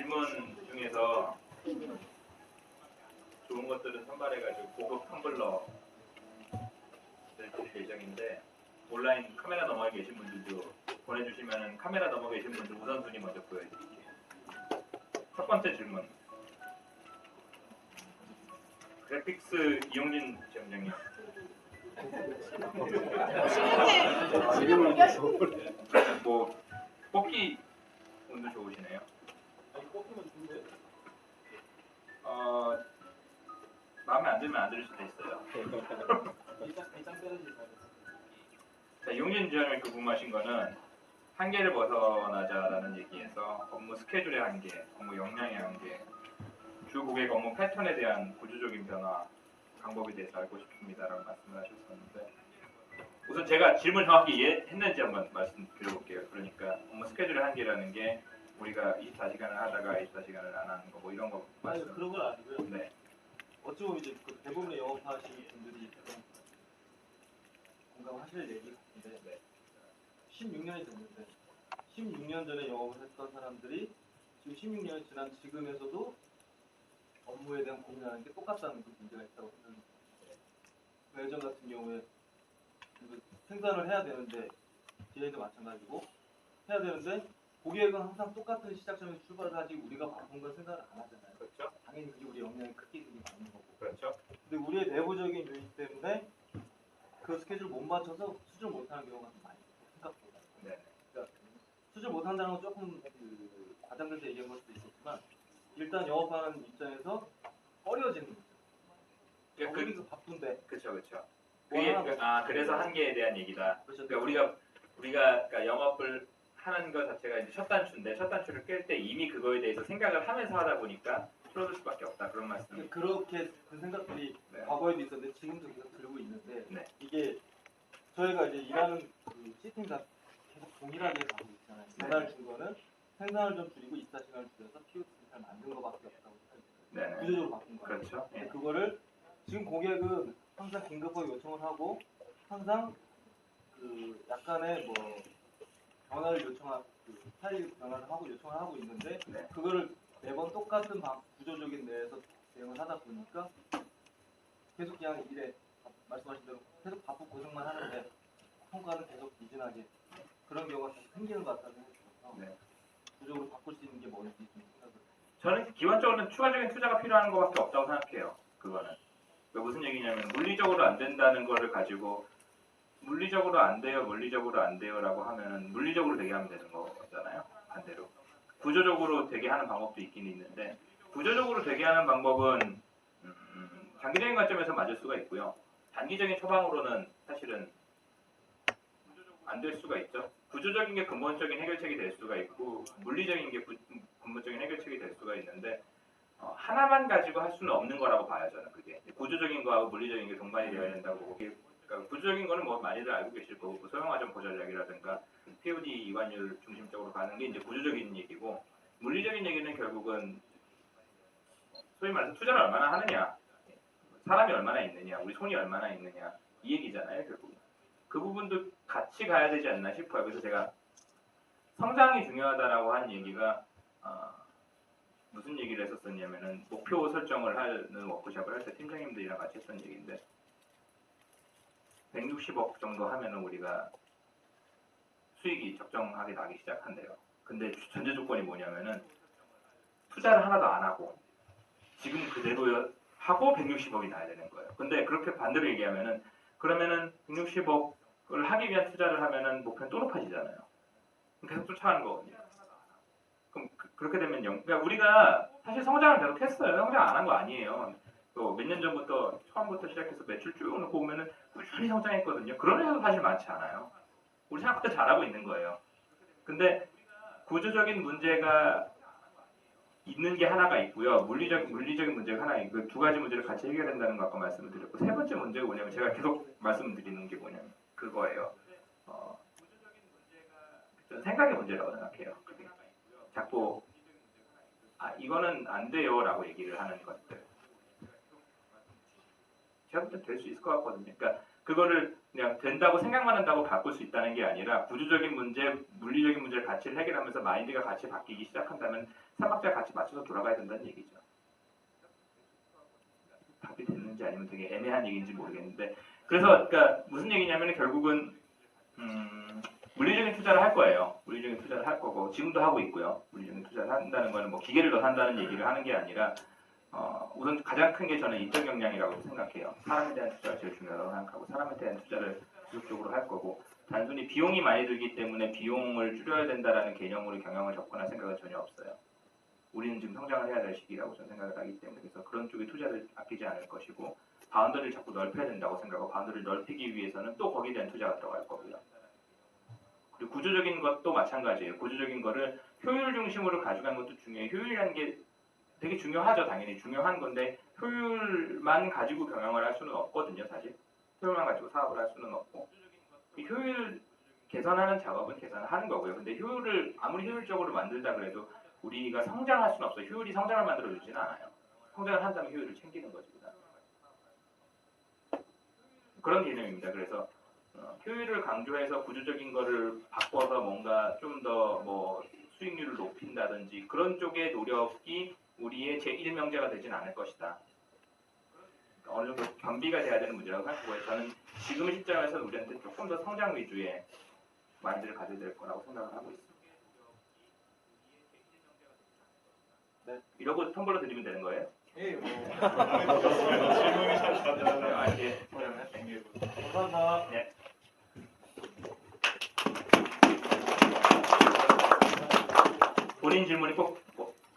질문 중에서 좋은 것들은 선발해가지고 고급 텀블러 드릴 예정인데 온라인 카메라 넘어 계신 분들도 보내주시면 카메라 넘어 계신 분들 우선순위 먼저 보여드릴게요. 첫 번째 질문. 그래픽스 이용진 지점장님. 뭐 뽑기 운도 좋으시네요. 뽑히면 좋은데? 마음에 안 들면 안 들을 수도 있어요. 일단 빼야지. 자, 이용진 지점장님 궁금하신 거는 한계를 벗어나자라는 얘기에서 업무 스케줄의 한계, 업무 역량의 한계, 주 고객 업무 패턴에 대한 구조적인 변화, 방법에 대해서 알고 싶습니다라고 말씀을 하셨었는데 우선 제가 질문 정확히 이해했는지 한번 말씀드려볼게요. 그러니까 업무 스케줄의 한계라는 게 우리가 24시간을 하다가 24시간을 안 하는 거 뭐 이런 거 아니 그런 건 아니고요. 네. 어찌 보면 이제 그 대부분의 영업하시는 분들이 공감하실 얘기 같은데 네. 16년이 됐는데 16년 전에 영업을 했던 사람들이 지금 16년이 지난 지금에서도 업무에 대한 고민하는 게 똑같다는 그 문제가 있다고 생각합니다. 예전 같은 경우에 생산을 해야 되는데 DA도 마찬가지고 해야 되는데 고객은 항상 똑같은 시작점에서 출발을 하지 우리가 바쁜 걸 생각을 안 하잖아요. 그렇죠. 당연히 그게 우리 역량의 크기들이 많은 거고. 그렇죠. 근데 우리의 내부적인 요인 때문에 그 스케줄 못 맞춰서 수절 못하는 경우가 좀 많이 있고 생각보다. 네. 그러니까 수절 못한다는 건 조금 과장돼서 얘기한 걸 수도 있겠지만 일단 영업하는 입장에서 어려워지는 거죠. 그러니까 우리가 바쁜데. 그렇죠, 그렇죠. 뭐 그게 그래서 한계에 대한 얘기다. 그렇죠. 그러니까 우리가 그러니까 영업을 하는 것 자체가 이제 첫 단추인데 첫 단추를 깰 때 이미 그거에 대해서 생각을 하면서 하다 보니까 풀어줄 수밖에 없다 그런 말씀. 그렇게 그 생각들이 네. 과거에도 있었는데 지금도 계속 들고 있는데 네. 이게 저희가 이제 일하는 그 시스템 다 계속 동일하게 가고 있잖아요. 배달 준 거는 생산을 좀 줄이고 24시간을 줄여서 POT 잘 만든 거밖에 없다고 생각해요. 네. 구조적으로 바꾼 거예요. 그렇죠. 근데 그거를 지금 고객은 항상 긴급하게 요청을 하고 항상 그 약간의 뭐 변화를 그 스타일 변화를 하고 요청을 하고 있는데 네. 그거를 매번 똑같은 구조적인 내에서 대응을 하다 보니까 계속 그냥 일에 말씀하신 대로 계속 바쁘고 고생만 하는데 성과는 계속 미진하게 그런 경우가 계속 생기는 것 같다는 생각이 들어서 네. 구조적으로 바꿀 수 있는 게 뭔지 좀 생각을 저는 기본적으로는 추가적인 투자가 필요한 것밖에 없다고 생각해요. 그거는. 그러니까 무슨 얘기냐면 물리적으로 안 된다는 거를 가지고 물리적으로 안 돼요, 물리적으로 안 돼요라고 하면은 물리적으로 되게 하면 되는 거잖아요. 반대로. 구조적으로 되게 하는 방법도 있긴 있는데 구조적으로 되게 하는 방법은 장기적인 관점에서 맞을 수가 있고요. 단기적인 처방으로는 사실은 안 될 수가 있죠. 구조적인 게 근본적인 해결책이 될 수가 있고 물리적인 게 근본적인 해결책이 될 수가 있는데 하나만 가지고 할 수는 없는 거라고 봐요. 저는 그게 구조적인 거하고 물리적인 게 동반이 되어야 된다고 보고 그러니까 구조적인 거는 뭐 많이들 알고 계실 거고 소형화점 고전략이라든가 POD 이완율 중심적으로 가는 게 이제 구조적인 얘기고 물리적인 얘기는 결국은 소위 말해서 투자를 얼마나 하느냐 사람이 얼마나 있느냐 우리 손이 얼마나 있느냐 이 얘기잖아요. 결국 그 부분도 같이 가야 되지 않나 싶어요. 그래서 제가 성장이 중요하다라고 한 얘기가 무슨 얘기를 했었냐면은 목표 설정을 하는 워크숍을 할 때 팀장님들이랑 같이 했던 얘기인데 160억 정도 하면은 우리가 수익이 적정하게 나기 시작한대요. 근데 전제 조건이 뭐냐면은 투자를 하나도 안 하고 지금 그대로 하고 160억이 나야 되는 거예요. 근데 그렇게 반대로 얘기하면은 그러면은 160억을 하기 위한 투자를 하면은 목표는 또 높아지잖아요. 계속 쫓아가는 거거든요. 그럼 그렇게 되면 그러니까 우리가 사실 성장을 계속 했어요. 성장 안 한 거 아니에요. 또 몇 년 전부터 처음부터 시작해서 매출 쭉 놓고 보면은 꾸준히 성장했거든요. 그런 회사도 사실 많지 않아요. 우리 생각보다 잘하고 있는 거예요. 근데 구조적인 문제가 있는 게 하나가 있고요. 물리적인 문제가 하나 있고 그 두 가지 문제를 같이 해결된다는 거 아까 말씀을 드렸고 세 번째 문제가 뭐냐면 제가 계속 말씀드리는 게 뭐냐면 그거예요. 저는 생각의 문제라고 생각해요. 그게. 자꾸 이거는 안 돼요라고 얘기를 하는 것들. 제가 볼 때 될 수 있을 것 같거든요. 그러니까 그거를 그냥 된다고 생각만 한다고 바꿀 수 있다는 게 아니라 구조적인 문제, 물리적인 문제를 같이 해결하면서 마인드가 같이 바뀌기 시작한다면 삼박자가 같이 맞춰서 돌아가야 된다는 얘기죠. 답이 됐는지 아니면 되게 애매한 얘기인지 모르겠는데 그래서 그러니까 무슨 얘기냐면 결국은 물리적인 투자를 할 거예요. 물리적인 투자를 할 거고 지금도 하고 있고요. 물리적인 투자를 한다는 거는 뭐 기계를 더 산다는 얘기를 하는 게 아니라 우선 가장 큰 게 저는 인적 역량이라고 생각해요. 사람에 대한 투자가 제일 중요하다고 생각하고 사람에 대한 투자를 지속적으로 할 거고 단순히 비용이 많이 들기 때문에 비용을 줄여야 된다라는 개념으로 경영을 접근할 생각은 전혀 없어요. 우리는 지금 성장을 해야 될 시기라고 저는 생각을 하기 때문에 그래서 그런 쪽에 투자를 아끼지 않을 것이고 바운더리를 자꾸 넓혀야 된다고 생각하고 바운더리를 넓히기 위해서는 또 거기에 대한 투자가 들어갈 거고요. 그리고 구조적인 것도 마찬가지예요. 구조적인 거를 효율 중심으로 가져가는 것도 중요해요. 효율이라는 게 되게 중요하죠. 당연히 중요한 건데 효율만 가지고 경영을 할 수는 없거든요. 사실 효율만 가지고 사업을 할 수는 없고 효율 개선하는 작업은 개선하는 거고요. 근데 효율을 아무리 효율적으로 만들다 그래도 우리가 성장할 수는 없어요. 효율이 성장을 만들어주지는 않아요. 성장을 한다면 효율을 챙기는 거죠. 그런 개념입니다. 그래서 효율을 강조해서 구조적인 거를 바꿔서 뭔가 좀 더 뭐 수익률을 높인다든지 그런 쪽의 노력이 우리의 제1명제가 되진 않을 것이다. 그러니까 어느 정도 겸비가 돼야 되는 문제라고 생각하고요. 저는 지금 시점에서는 우리한테 조금 더 성장 위주의 마인드를 가져야 될 거라고 생각을 하고 있습니다. 네. 이러고 텀블러 드리면 되는 거예요? 예, 뭐. 질문이 잘 답변하네요. 아, 예. 감사합니다. 네. 본인 질문이 꼭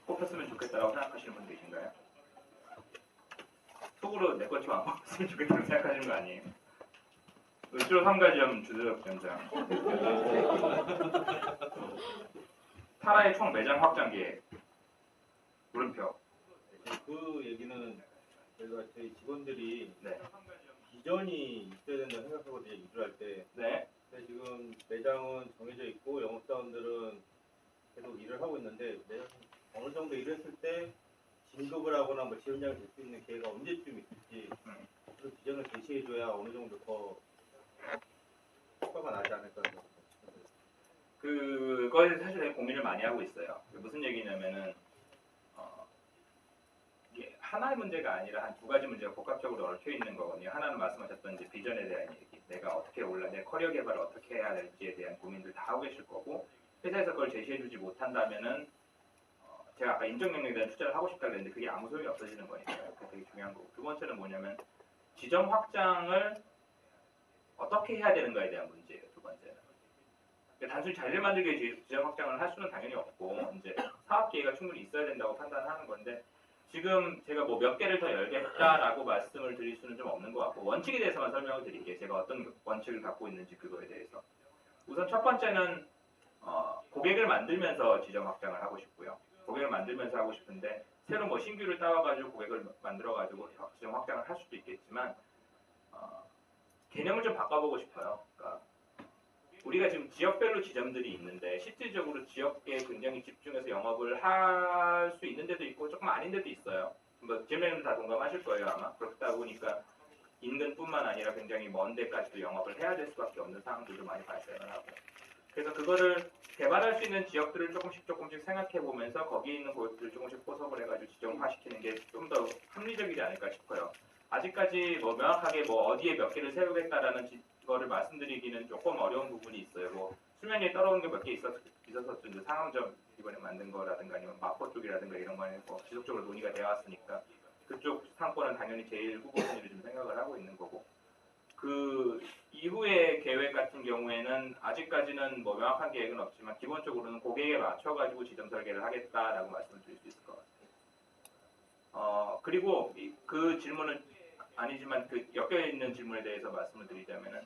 뽑혔으면 좋겠다라고 생각하시는 분 계신가요? 속으로 내 것좀 안 뽑혔으면 좋겠다고 생각하시는 거 아니에요? 을주로 3가지점 주도적 변장. 타라의 총 매장 확장 계획. 물음표. 그 얘기는 저희가 저희 직원들이 네. 비전이 있어야 된다고 생각하거든요. 일을 할 때. 네. 근데 지금 매장은 정해져 있고 영업사원들은 계속 일을 하고 있는데 매장 어느 정도 일했을 때 진급을 하거나 뭐 지원장이 될 수 있는 기회가 언제쯤 있을지 그 비전을 제시해줘야 어느 정도 더 효과가 나지 않을까 생각합니다. 그거에 대해서 사실 고민을 많이 하고 있어요. 무슨 얘기냐면은 이게 하나의 문제가 아니라 한 두 가지 문제가 복합적으로 얽혀 있는 거거든요. 하나는 말씀하셨던 이제 비전에 대한 얘기, 내가 어떻게 내 커리어 개발을 어떻게 해야 될지에 대한 고민들 다 하고 계실 거고 회사에서 그걸 제시해주지 못한다면은 제가 아까 인적 능력에 대한 투자를 하고 싶다 그랬는데 그게 아무 소용이 없어지는 거니까요. 그게 되게 중요한 거고 두 번째는 뭐냐면 지점 확장을 어떻게 해야 되는가에 대한 문제예요. 두 번째는. 그러니까 단순히 자리를 만들기 위해 지점 확장을 할 수는 당연히 없고 이제 사업 기회가 충분히 있어야 된다고 판단하는 건데 지금 제가 뭐 몇 개를 더 열겠다라고 말씀을 드릴 수는 좀 없는 것 같고 원칙에 대해서만 설명을 드릴게요. 제가 어떤 원칙을 갖고 있는지 그거에 대해서. 우선 첫 번째는 고객을 만들면서 지점 확장을 하고 싶고요. 고객을 만들면서 하고 싶은데 새로 뭐 신규를 따와가지고 고객을 만들어가지고 지점 확장을 할 수도 있겠지만 개념을 좀 바꿔보고 싶어요. 그러니까 우리가 지금 지역별로 지점들이 있는데 실질적으로 지역에 굉장히 집중해서 영업을 할 수 있는 데도 있고 조금 아닌 데도 있어요. 뭐 지점장님도 다 동감하실 거예요 아마. 그렇다 보니까 인근뿐만 아니라 굉장히 먼 데까지도 영업을 해야 될 수밖에 없는 상황들도 많이 발생을 하고 그래서 그거를 개발할 수 있는 지역들을 조금씩 생각해 보면서 거기에 있는 고객들을 조금씩 포섭을 해가지고 지정화시키는 게 좀 더 합리적이지 않을까 싶어요. 아직까지 뭐 명확하게 뭐 어디에 몇 개를 세우겠다라는 거를 말씀드리기는 조금 어려운 부분이 있어요. 뭐 수면 위에 떨어오는 게 몇 개 있어서 이제 상암점 이번에 만든 거라든가 아니면 마포 쪽이라든가 이런 거는 뭐 지속적으로 논의가 되어 왔으니까 그쪽 상권은 당연히 제일 후보순위를 좀 생각을 하고 있는 거고 그 이후의 계획 같은 경우에는 아직까지는 뭐 명확한 계획은 없지만 기본적으로는 고객에 맞춰가지고 지점 설계를 하겠다라고 말씀을 드릴 수 있을 것 같아요. 그리고 그 질문은 아니지만 그 엮여 있는 질문에 대해서 말씀을 드리자면은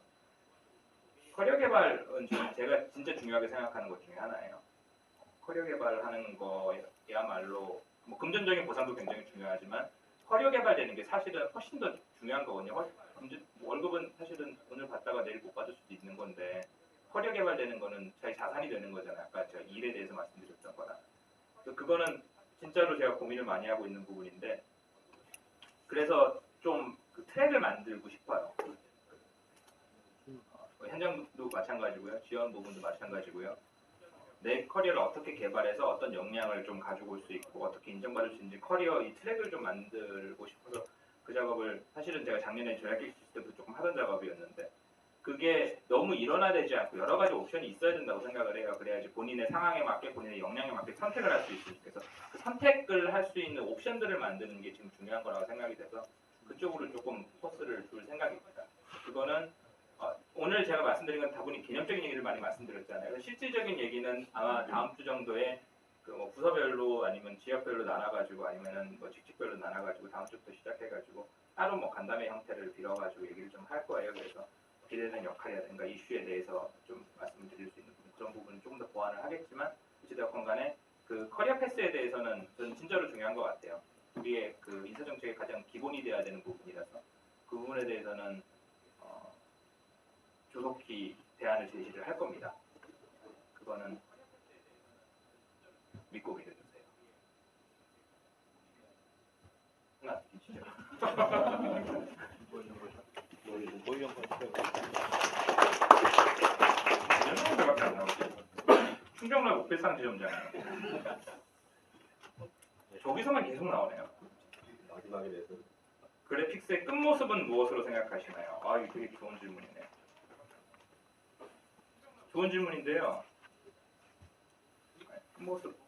커리어 개발은 제가 진짜 중요하게 생각하는 것 중에 하나예요. 커리어 개발하는 거야말로 뭐 금전적인 보상도 굉장히 중요하지만 커리어 개발되는 게 사실은 훨씬 더 중요한 거거든요. 월급은 사실은 오늘 받다가 내일 못 받을 수도 있는 건데 커리어 개발되는 거는 자기 자산이 되는 거잖아요. 아까 제가 일에 대해서 말씀드렸던 거라. 그거는 진짜로 제가 고민을 많이 하고 있는 부분인데 그래서 좀 그 트랙을 만들고 싶어요. 현장도 마찬가지고요. 지원 부분도 마찬가지고요. 내 커리어를 어떻게 개발해서 어떤 역량을 좀 가지고 올 수 있고 어떻게 인정받을 수 있는지 커리어 이 트랙을 좀 만들고 싶어서 그 작업을 사실은 제가 작년에 전략기획 때부터 조금 하던 작업이었는데 그게 너무 일원화되지 않고 여러 가지 옵션이 있어야 된다고 생각을 해요. 그래야지 본인의 상황에 맞게 본인의 역량에 맞게 선택을 할 수 있으니까 그래서 그 선택을 할 수 있는 옵션들을 만드는 게 지금 중요한 거라고 생각이 돼서 그쪽으로 조금 포스를 둘 생각입니다. 그거는 오늘 제가 말씀드린 건 다분히 개념적인 얘기를 많이 말씀드렸잖아요. 실질적인 얘기는 아마 다음 주 정도에 그뭐 부서별로 아니면 지역별로 나눠가지고 아니면은 뭐 직책별로 나눠가지고 다음 주부터 시작해가지고 따로 뭐 간담회 형태를 빌어가지고 얘기를 좀 할 거예요. 그래서 기대되는 역할이라든가 이슈에 대해서 좀 말씀드릴 수 있는 부분, 그런 부분은 조금 더 보완을 하겠지만 어찌되었건 간에 그 커리어 패스에 대해서는 저는 진짜로 중요한 것 같아요. 우리의 그 인사정책의 가장 기본이 돼야 되는 부분이라서 그 부분에 대해서는 조속히 대안을 제시를 할 겁니다. 그거는 믿고 믿어주세요. 하나 주시죠. 몇 명밖에 안 나오지? 충정로 목필상 지점장이에요. 저기서만 계속 나오네요. 마지막에 대해서 그래픽스의 끝모습은 무엇으로 생각하시나요? 아, 이거 되게 좋은 질문이네. 좋은 질문인데요. 끝모습.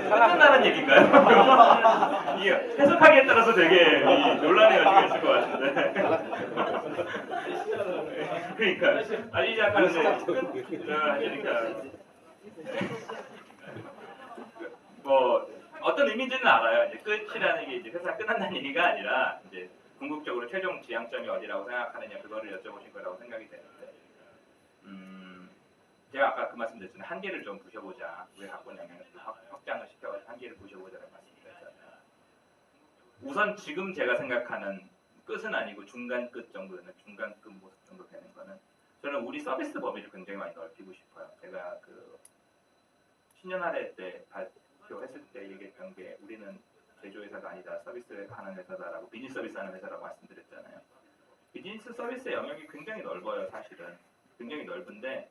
끝난다는 얘기인가요? 이게 해석하기에 따라서 되게 논란의 여지가 있을 것 같은데. 그러니까 아니 약간 하시니까 뭐 어떤 의미인지는 알아요. 이제 끝이라는 게 이제 회사가 끝난다는 얘기가 아니라 이제 궁극적으로 최종 지향점이 어디라고 생각하느냐 그거를 여쭤보신 거라고 생각이 되는데 제가 아까 그 말씀드렸잖아요. 한계를 좀 부셔보자. 왜 갖고 있냐면 확장을 시켜가지고 한계를 부셔보자라는 말씀드렸잖아요. 우선 지금 제가 생각하는 끝은 아니고 중간 끝 정도는 중간 끝 모습 정도 되는 거는 저는 우리 서비스 범위를 굉장히 많이 넓히고 싶어요. 제가 그 신년할애 때 발표했을 때 얘기했던 게 우리는 제조회사가 아니다. 서비스 하는 회사다라고 비즈니스 서비스 하는 회사라고 말씀드렸잖아요. 비즈니스 서비스의 영역이 굉장히 넓어요. 사실은. 굉장히 넓은데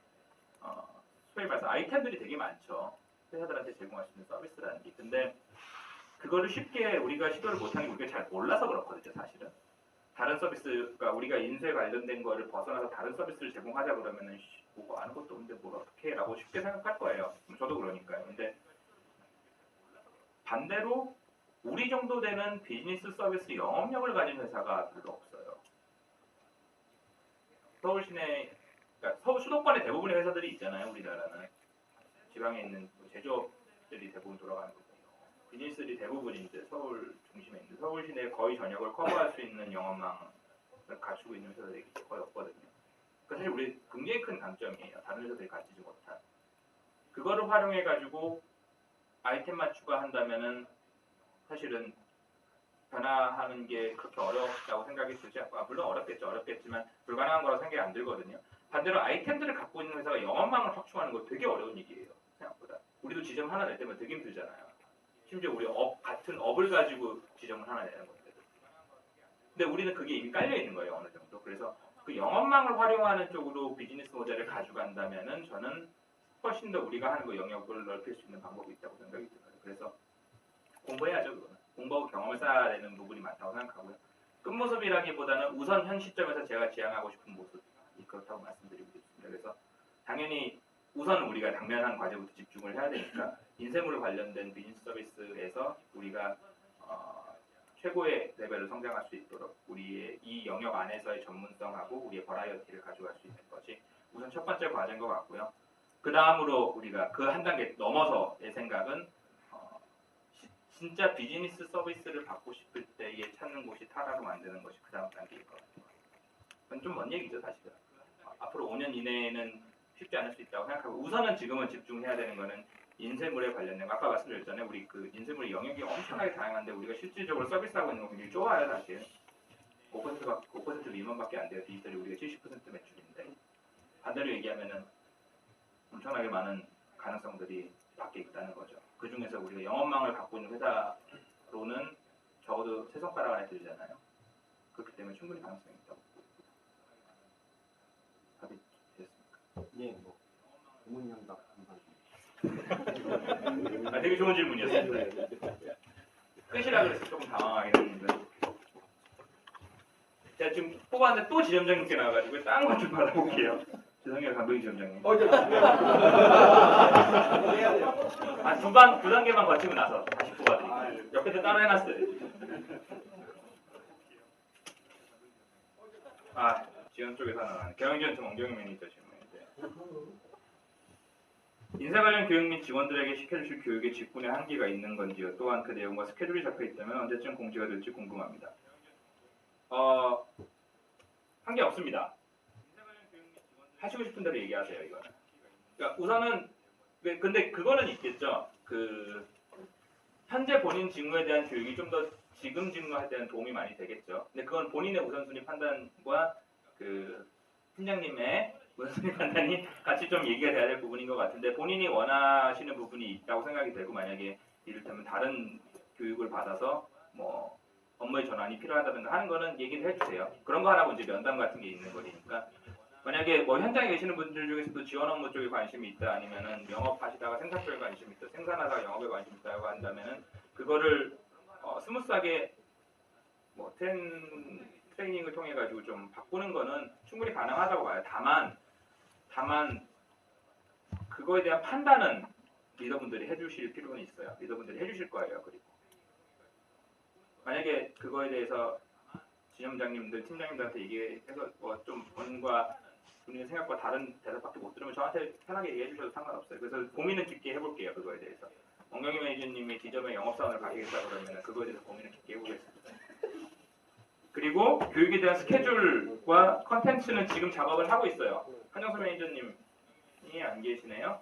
소위 말해서 아이템들이 되게 많죠. 회사들한테 제공할 수 있는 서비스라는 게. 근데 그거를 쉽게 우리가 시도를 못하는 게 우리가 잘 몰라서 그렇거든요. 사실은. 다른 서비스가 우리가 인쇄 관련된 거를 벗어나서 다른 서비스를 제공하자 그러면은 뭐 아는 것도 없는데 뭘 어떻게 해 라고 쉽게 생각할 거예요. 저도 그러니까요. 근데 반대로 우리 정도 되는 비즈니스 서비스 영업력을 가진 회사가 별로 없어요. 서울 시내, 그러니까 서울 수도권의 대부분의 회사들이 있잖아요. 우리나라는 지방에 있는 제조업들이 대부분 돌아가는 거죠. 비즈니스들이 대부분인데 서울 중심에 있는 서울 시내 거의 전역을 커버할 수 있는 영업망을 갖추고 있는 회사들이 거의 없거든요. 그러니까 사실 우리 굉장히 큰 강점이에요. 다른 회사들이 갖추지 못한. 그거를 활용해 가지고 아이템만 추가한다면은 사실은 변화하는 게 그렇게 어렵다고 생각이 들지 않고 물론 어렵겠지만 불가능한 거라고 생각이 안 들거든요. 반대로 아이템들을 갖고 있는 회사가 영업망을 확충하는 거 되게 어려운 일이에요. 생각보다. 우리도 지점 하나 낼 때면 되게 힘들잖아요. 심지어 우리 같은 업을 가지고 지점을 하나 내는 건데. 근데 우리는 그게 이미 깔려 있는 거예요. 어느 정도. 그래서 그 영업망을 활용하는 쪽으로 비즈니스 모델을 가져간다면은 저는 훨씬 더 우리가 하는 그 영역을 넓힐 수 있는 방법이 있다고 생각이 들어요. 그래서 공부해야죠. 그거는. 공부하고 경험을 쌓아야 되는 부분이 많다고 생각하고요. 끝모습이라기보다는 우선 현 시점에서 제가 지향하고 싶은 모습이 그렇다고 말씀드리고 싶습니다. 그래서 당연히 우선 우리가 당면한 과제부터 집중을 해야 되니까 인쇄물 관련된 비즈니스 서비스에서 우리가 최고의 레벨을 성장할 수 있도록 우리의 이 영역 안에서의 전문성하고 우리의 버라이어티를 가져갈 수 있는 것이 우선 첫 번째 과제인 것 같고요. 그 다음으로 우리가 그 한 단계 넘어서의 생각은 진짜 비즈니스 서비스를 받고 싶을 때에 찾는 곳이 타라로 만드는 것이 그 다음 단계일 것 같아요. 그건 좀 먼 얘기죠 사실은. 앞으로 5년 이내에는 쉽지 않을 수 있다고 생각하고 우선은 지금은 집중해야 되는 거는 인쇄물에 관련된 아까 말씀드렸잖아요. 우리 그 인쇄물 영역이 엄청나게 다양한데 우리가 실질적으로 서비스하고 있는 거 굉장히 좁아요 사실. 5% 미만밖에 안 돼요. 디지털이 우리가 70% 매출인데 반대로 얘기하면은 엄청나게 많은 가능성들이 밖에 있다는 거죠. 그 중에서 우리가 영업망을 갖고 있는 회사로는 적어도 세 손가락 안에 들잖아요. 그렇기 때문에 충분히 가능성이 있다고. 답이 됐습니까? 예, 뭐 부모님답 아, 되게 좋은 질문이었습니다. 끝이라 그래서 조금 당황하긴 했는데 제가 지금 뽑았는데 또 지점장님께 나와가지고 다른 것 좀 받아볼게요. 죄송해요, 감독님 지점장님. 한 두 단계만 거치고 나서 다시 뽑아드릴게요. 옆에도 따로 해놨어요. 아, 지원 쪽에서 하나 경영지원팀 원경희 매니저 질문인데 인사 관련 교육 및 직원들에게 시켜주실 교육의 직군에 한계가 있는 건지요. 또한 그 내용과 스케줄이 잡혀있다면 언제쯤 공지가 될지 궁금합니다. 한계 없습니다. 하시고 싶은 대로 얘기하세요, 이거는. 그러니까 우선은 근데 그거는 있겠죠. 그 현재 본인 직무에 대한 교육이 좀 더 지금 직무할 때는 도움이 많이 되겠죠. 근데 그건 본인의 우선순위 판단과 그 팀장님의 우선순위 판단이 같이 좀 얘기가 돼야 될 부분인 것 같은데 본인이 원하시는 부분이 있다고 생각이 되고 만약에 이를테면 다른 교육을 받아서 뭐 업무의 전환이 필요하다든가 하는 거는 얘기를 해주세요. 그런 거 하라고 이제 면담 같은 게 있는 거니까. 만약에 뭐 현장에 계시는 분들 중에서도 지원 업무 쪽에 관심이 있다 아니면은 영업하시다가 생산 쪽에 관심이 있다 생산하다가 영업에 관심이 있다고 한다면은 그거를 스무스하게 뭐 트레이닝을 통해 가지고 좀 바꾸는 거는 충분히 가능하다고 봐요. 다만 그거에 대한 판단은 리더분들이 해주실 필요는 있어요. 리더분들이 해주실 거예요. 그리고 만약에 그거에 대해서 지점장님들, 팀장님들한테 얘기해서 뭐 좀 본인과 본인의 생각과 다른 대답밖에 못 들으면 저한테 편하게 얘기해 주셔도 상관없어요. 그래서 고민은 깊게 해볼게요. 그거에 대해서. 원경희 매니저님이 지점에 영업사원을 가시겠다 그러면 그거에 대해서 고민을 깊게 해보겠습니다. 그리고 교육에 대한 스케줄과 컨텐츠는 지금 작업을 하고 있어요. 한정수 매니저님이 안 계시네요.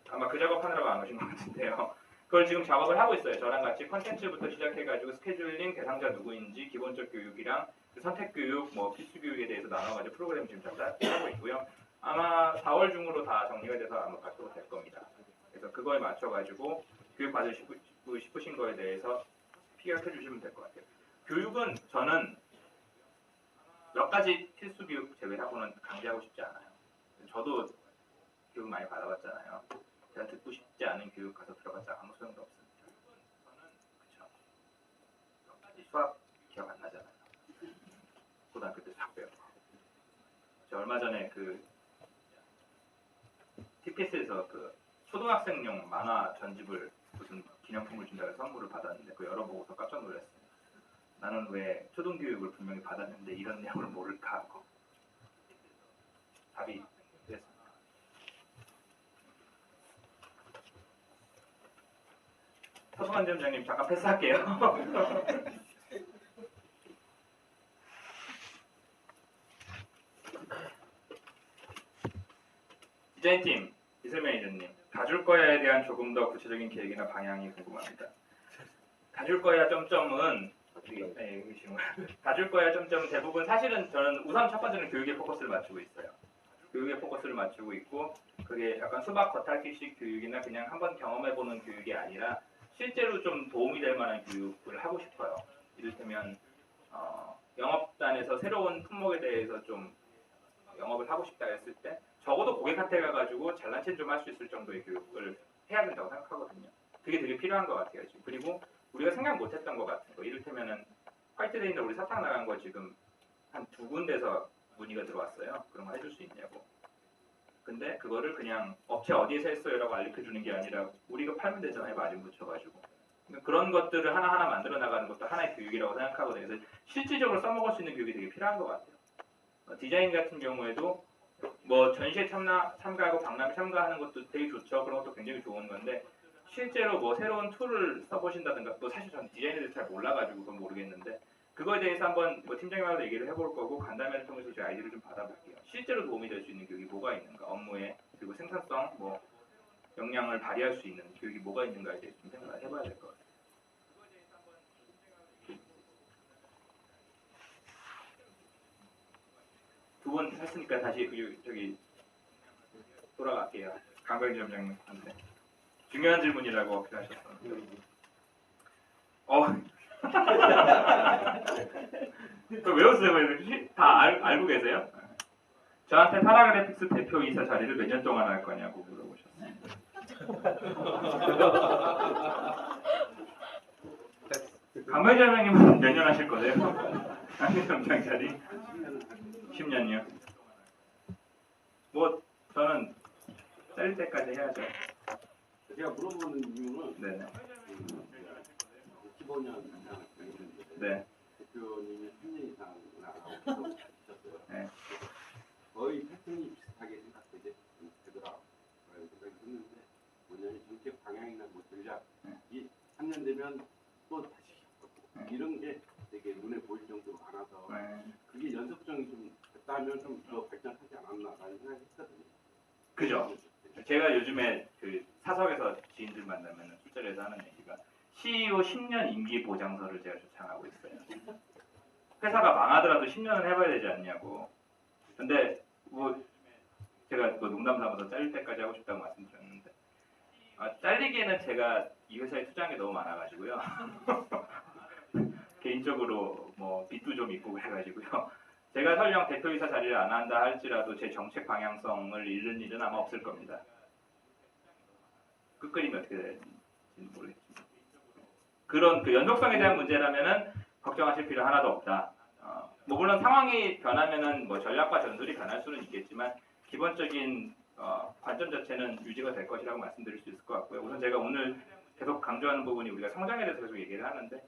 아마 그 작업하느라고 안 오신 것 같은데요. 그걸 지금 작업을 하고 있어요. 저랑 같이 컨텐츠부터 시작해가지고 스케줄링, 대상자 누구인지, 기본적 교육이랑 그 선택 교육, 뭐 필수 교육에 대해서 나눠가지고 프로그램 지금 하고 있고요. 아마 4월 중으로 다 정리가 돼서 아마 발표가 될 겁니다. 그래서 그거에 맞춰가지고 교육 받으시고 싶으신 거에 대해서 피드백 해주시면 될 것 같아요. 교육은 저는 몇 가지 필수 교육 제외하고는 강제하고 싶지 않아요. 저도 교육 많이 받아봤잖아요. 제가 듣고 싶지 않은 교육 가서 들어갔자 아무 소용도 없습니다. 그쵸? 수학 기억 안 나잖아요. 고등학교 때 수학 배웠고. 저 얼마 전에 그 TPS에서 그 초등학생용 만화 전집을 무슨 기념품을 준다고 해서 선물을 받았는데 그거 열어보고서 깜짝 놀랐어요. 나는 왜 초등교육을 분명히 받았는데 이런 내용을 모를까 하고. 답이 그랬습니다. 서수관 점장님 잠깐 패스할게요. 디자인팀 이슬 매니저님 가줄 거야에 대한 조금 더 구체적인 계획이나 방향이 궁금합니다. 가줄 거야 점점은 가줄 거야 점점은 대부분 사실은 저는 우선 첫 번째는 교육에 포커스를 맞추고 있어요. 교육에 포커스를 맞추고 있고 그게 약간 수박 겉핥기식 교육이나 그냥 한번 경험해보는 교육이 아니라 실제로 좀 도움이 될 만한 교육을 하고 싶어요. 이를테면 영업단에서 새로운 품목에 대해서 좀 영업을 하고 싶다 했을 때 적어도 고객한테 가가지고 잘난 체는 좀 할 수 있을 정도의 교육을 해야 된다고 생각하거든요. 그게 되게 필요한 것 같아요. 지금. 그리고 우리가 생각 못했던 것 같은 거 이를테면은 화이트데이인데 우리 사탕 나간 거 지금 한 2군데서 문의가 들어왔어요. 그런 거 해줄 수 있냐고. 근데 그거를 그냥 업체 어디에서 했어요라고 알려주는 게 아니라 우리가 팔면 되잖아요. 마진 붙여가지고. 그런 것들을 하나하나 만들어 나가는 것도 하나의 교육이라고 생각하거든요. 그래서 실질적으로 써먹을 수 있는 교육이 되게 필요한 것 같아요. 디자인 같은 경우에도 뭐 전시회 참가하고 박람회 참가하는 것도 되게 좋죠. 그런 것도 굉장히 좋은 건데 실제로 뭐 새로운 툴을 써보신다든가 또 사실 저는 디자인에 대해서 잘 몰라가지고 그건 모르겠는데 그거에 대해서 한번 뭐 팀장님하고 얘기를 해볼 거고 간담회를 통해서 제 아이디어를 좀 받아볼게요. 실제로 도움이 될 수 있는 교육이 뭐가 있는가 업무에 그리고 생산성 뭐 역량을 발휘할 수 있는 교육이 뭐가 있는가에 대해서 좀 생각을 해봐야 될 것 같아요. 두 번 했으니까 다시 저기 돌아갈게요. 강병진 점장님한테 중요한 질문이라고 하셨었는데. 그거 외웠어요? 다 알고 계세요? 저한테 파라그래픽스 대표이사 자리를 몇 년 동안 할 거냐고 물어보셨어요. 감회자명님은 몇 년 하실 거세요? 안경장 자리? 10년이요. 뭐 저는 짤 때까지 해야죠. 제가 물어보는 이유는 네네. 15년 이상 되는데 네. 대표님이 3년 이상 나가고 계셨어요. 네. 거의 패턴이 비슷하게 되더라고요. 그런 생각이 드는데 뭐냐면 정책 방향이나 뭐 전략 이 3년 되면 또 다시 바꾸고 이런 게 되게 눈에 보일 정도로 많아서 네. 그게 연속성이 좀 됐다면 좀 더 발전하지 않았나라는 생각이 했거든요. 그죠. 제가 요즘에 그 사석에서 지인들 만나면 술자리에서 하는 얘기가 CEO 10년 임기 보장서를 제가 주창하고 있어요. 회사가 망하더라도 10년은 해봐야 되지 않냐고. 근데 뭐 제가 뭐 농담 삼아서 잘릴 때까지 하고 싶다고 말씀드렸는데 잘리기에는 제가 이 회사에 투자한 게 너무 많아가지고요. 개인적으로 뭐 빚도 좀 있고 그래가지고요. 제가 설령 대표이사 자리를 안 한다 할지라도 제 정책 방향성을 잃는 일은 아마 없을 겁니다. 끝그림이 어떻게 될지는 모르겠지만 그런 그 연속성에 대한 문제라면은 걱정하실 필요 하나도 없다. 뭐 물론 상황이 변하면은 뭐 전략과 전술이 변할 수는 있겠지만 기본적인 관점 자체는 유지가 될 것이라고 말씀드릴 수 있을 것 같고요. 우선 제가 오늘 계속 강조하는 부분이 우리가 성장에 대해서 계속 얘기를 하는데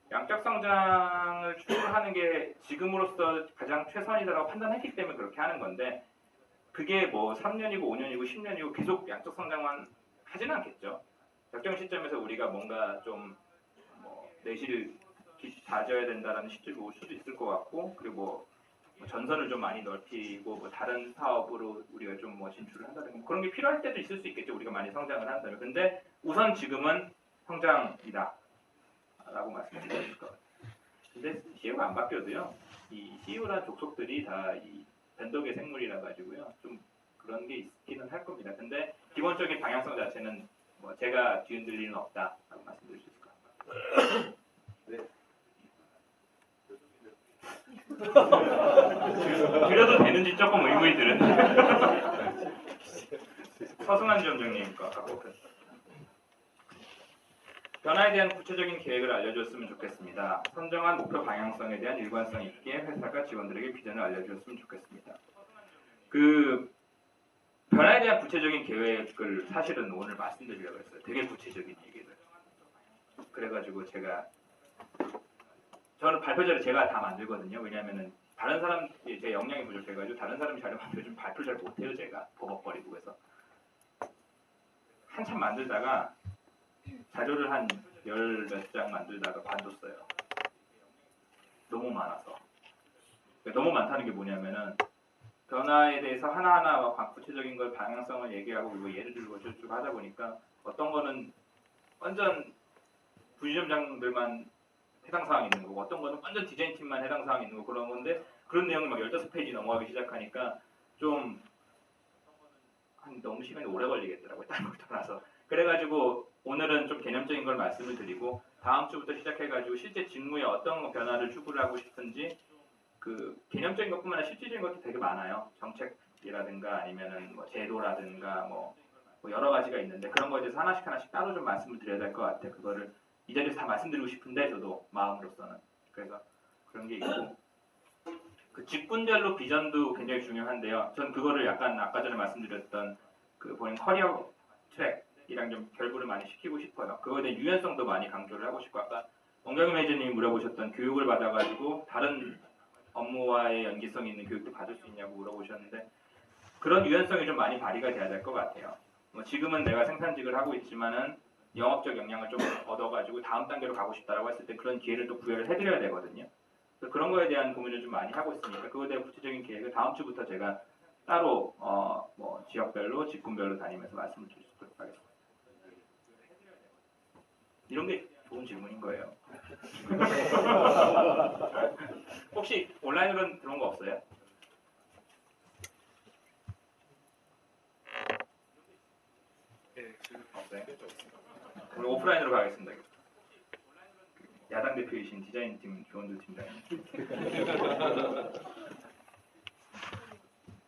양적 성장을 추구하는 게 지금으로서 가장 최선이다라고 판단했기 때문에 그렇게 하는 건데 그게 뭐 3년이고 5년이고 10년이고 계속 양적 성장만 하지는 않겠죠. 적정 시점에서 우리가 뭔가 좀 뭐 내실을 다져야 된다라는 시점이 올 수도 있을 것 같고 그리고 뭐 전선을 좀 많이 넓히고 뭐 다른 사업으로 우리가 좀 뭐 진출을 한다든가 그런 게 필요할 때도 있을 수 있겠죠. 우리가 많이 성장을 한다면. 근데 우선 지금은 성장이다. 라고 말씀드릴 것 같아요. 근데 CEO가 안 바뀌어도요. 이 CEO란 족속들이 다 이 변덕의 생물이라 가지고요. 좀 그런 게 있기는 할 겁니다. 근데 기본적인 방향성 자체는 뭐 제가 뒤흔들 일은 없다라고 말씀드릴 수 있을 것 같아요. 드려도 되는지 조금 의문이 드는데. 서승환 점장님과 아까 변화에 대한 구체적인 계획을 알려줬으면 좋겠습니다. 선정한 목표 방향성에 대한 일관성 있게 회사가 직원들에게 비전을 알려주었으면 좋겠습니다. 그 변화에 대한 구체적인 계획을 사실은 오늘 말씀드리려고 했어요. 되게 구체적인 얘기를. 그래가지고 저는 발표 자료 제가 다 만들거든요. 왜냐하면은 다른 사람 제 역량이 부족해가지고 다른 사람이 자료 만들어주면 발표 잘 못해요. 제가 버벅거리고 해서 한참 만들다가 자료를 한 10몇 장 만들다가 관뒀어요. 너무 많아서. 너무 많다는 게 뭐냐면은 변화에 대해서 하나하나 구체적인 걸 방향성을 얘기하고 그리고 예를 들고 쭉 하다 보니까 어떤 거는 완전 부지점장들만 해당 사항이 있는 거고 어떤 거는 완전 디자인팀만 해당 사항이 있는 거고 그런 건데 그런 내용이 막 15페이지 넘어가기 시작하니까 좀 너무 시간이 오래 걸리겠더라고요. 딴 걸 떠나서. 그래가지고 오늘은 좀 개념적인 걸 말씀을 드리고 다음 주부터 시작해가지고 실제 직무에 어떤 변화를 추구를 하고 싶은지 그 개념적인 것뿐만 아니라 실질적인 것도 되게 많아요. 정책이라든가 아니면은 뭐 제도라든가 뭐 여러 가지가 있는데 그런 거에 대해서 하나씩 따로 좀 말씀을 드려야 될 것 같아요. 그거를 이 자리에서 다 말씀드리고 싶은데 저도 마음으로서는 그래서 그런 게 있고 그 직군별로 비전도 굉장히 중요한데요. 전 그거를 약간 아까 전에 말씀드렸던 그 본인 커리어 트랙이랑 좀 결부를 많이 시키고 싶어요. 그거에 대한 유연성도 많이 강조를 하고 싶고 아까 원경희 매니저님이 물어보셨던 교육을 받아가지고 다른 업무와의 연계성 있는 교육도 받을 수 있냐고 물어보셨는데 그런 유연성이 좀 많이 발휘가 돼야 될 것 같아요. 뭐 지금은 내가 생산직을 하고 있지만은 영업적 역량을 좀 얻어가지고 다음 단계로 가고 싶다라고 했을 때 그런 기회를 또 부여를 해드려야 되거든요. 그런 거에 대한 고민을 좀 많이 하고 있으니까 그거에 대한 구체적인 계획을 다음 주부터 제가 따로 뭐 지역별로 직군별로 다니면서 말씀을 드리도록 하겠습니다. 이런 게 좋은 질문인 거예요. 혹시 온라인으로는 들어온 거 없어요? 네, 지금 없어요? 우리 오프라인으로 가겠습니다. 야당 대표이신 디자인팀 조원두 팀장님.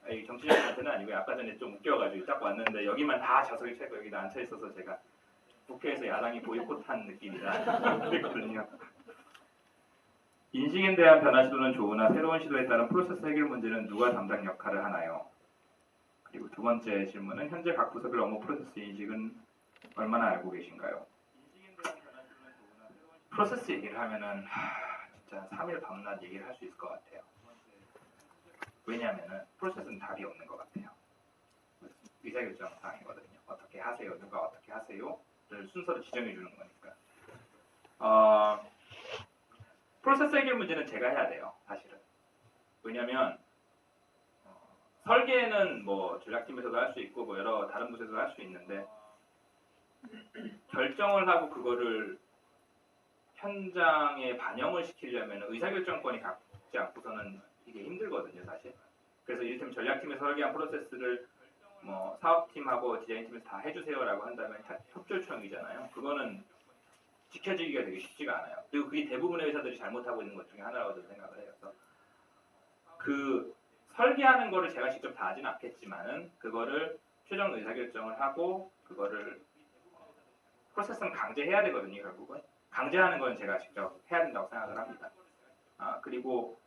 이 정치적한테는 아니고요. 아까 전에 좀 웃겨가지고 딱 왔는데 여기만 다 좌석이 차있고 여기 다 앉혀 있어서 제가 국회에서 야당이 보이콧한 느낌이다 그랬거든요. 인식에 대한 변화 시도는 좋으나 새로운 시도에 따른 프로세스 해결 문제는 누가 담당 역할을 하나요? 그리고 두 번째 질문은 현재 각 부서별 업무 프로세스 인식은 얼마나 알고 계신가요? 프로세스 얘기를 하면은 진짜 3일 밤낮 얘기를 할 수 있을 것 같아요. 왜냐하면은 프로세스는 답이 없는 것 같아요. 의사결정 사항이거든요. 어떻게 하세요? 누가 어떻게 하세요?를 순서로 지정해 주는 거니까. 프로세스 해결 문제는 제가 해야 돼요. 사실은. 왜냐하면 설계는 뭐 전략팀에서도 할 수 있고 뭐 여러 다른 부서에서도 할 수 있는데 결정을 하고 그거를 현장에 반영을 시키려면 의사결정권이 갖지 않고서는 이게 힘들거든요, 사실. 그래서 이를테면 전략팀에서 설계한 프로세스를 뭐 사업팀하고 디자인팀에서 다 해주세요라고 한다면 협조 요청이잖아요. 그거는 지켜지기가 되게 쉽지가 않아요. 그리고 그게 대부분의 회사들이 잘못하고 있는 것 중에 하나라고 저는 생각을 해요. 그래서 그 설계하는 거를 제가 직접 다 하진 않겠지만은 그거를 최종 의사결정을 하고 그거를 프로세스는 강제해야 되거든요, 결국은. 강제하는 건 제가 직접 해야 된다고 생각을 합니다. 그리고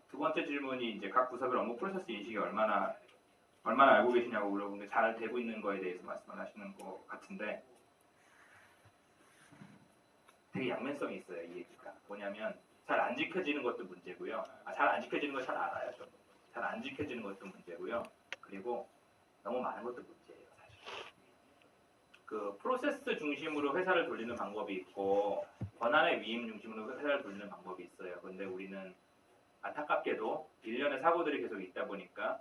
두 번째 질문이 이제 각 부서별 업무 프로세스 인식이 얼마나 알고 계시냐고 물어보는데 잘 되고 있는 거에 대해서 말씀을 하시는 것 같은데 되게 양면성이 있어요, 이 얘기가. 뭐냐면 잘 안 지켜지는 것도 문제고요. 잘 안 지켜지는 거 잘 알아요, 저도. 잘 안 지켜지는 것도 문제고요. 그리고 너무 많은 것도 문제예요, 사실. 그 프로세스 중심으로 회사를 돌리는 방법이 있고 권한의 위임 중심으로 회사를 돌리는 방법이 있어요. 근데 우리는 안타깝게도 일련의 사고들이 계속 있다 보니까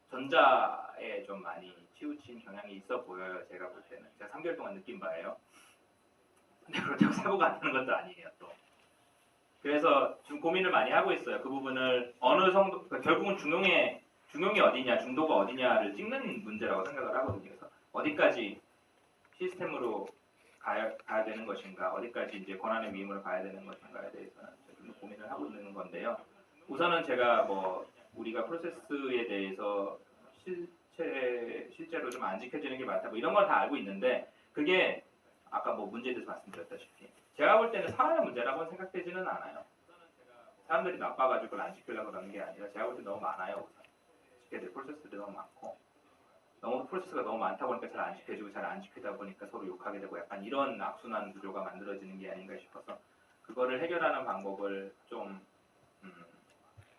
전자에 좀 많이 치우친 경향이 있어 보여요. 제가 볼 때는. 제가 3개월 동안 느낀 바예요. 근데 그렇다고 사고가 안 나는 것도 아니에요, 또. 그래서 좀 고민을 많이 하고 있어요. 그 부분을 어느 정도, 그러니까 결국은 중용이 어디냐, 중도가 어디냐를 찍는 문제라고 생각을 하거든요. 그래서 어디까지 시스템으로 가야 되는 것인가, 어디까지 이제 권한의 위임으로 가야 되는 것인가에 대해서는 좀 고민을 하고 있는 건데요. 우선은 제가 뭐 우리가 프로세스에 대해서 실제로 좀 안 지켜지는 게 많다, 뭐 이런 걸 다 알고 있는데 그게 아까 뭐 문제에 대해서 말씀드렸다시피 제가 볼 때는 사람의 문제라고는 생각되지는 않아요. 사람들이 나빠가지고 그걸 안 지키려고 그러는 게 아니라 제가 볼 때 너무 많아요. 우선 지켜야 될 프로세스들이 너무 많고 너무 프로세스가 너무 많다 보니까 잘 안 지켜지고 잘 안 지키다 보니까 서로 욕하게 되고 약간 이런 악순환 구조가 만들어지는 게 아닌가 싶어서 그거를 해결하는 방법을 좀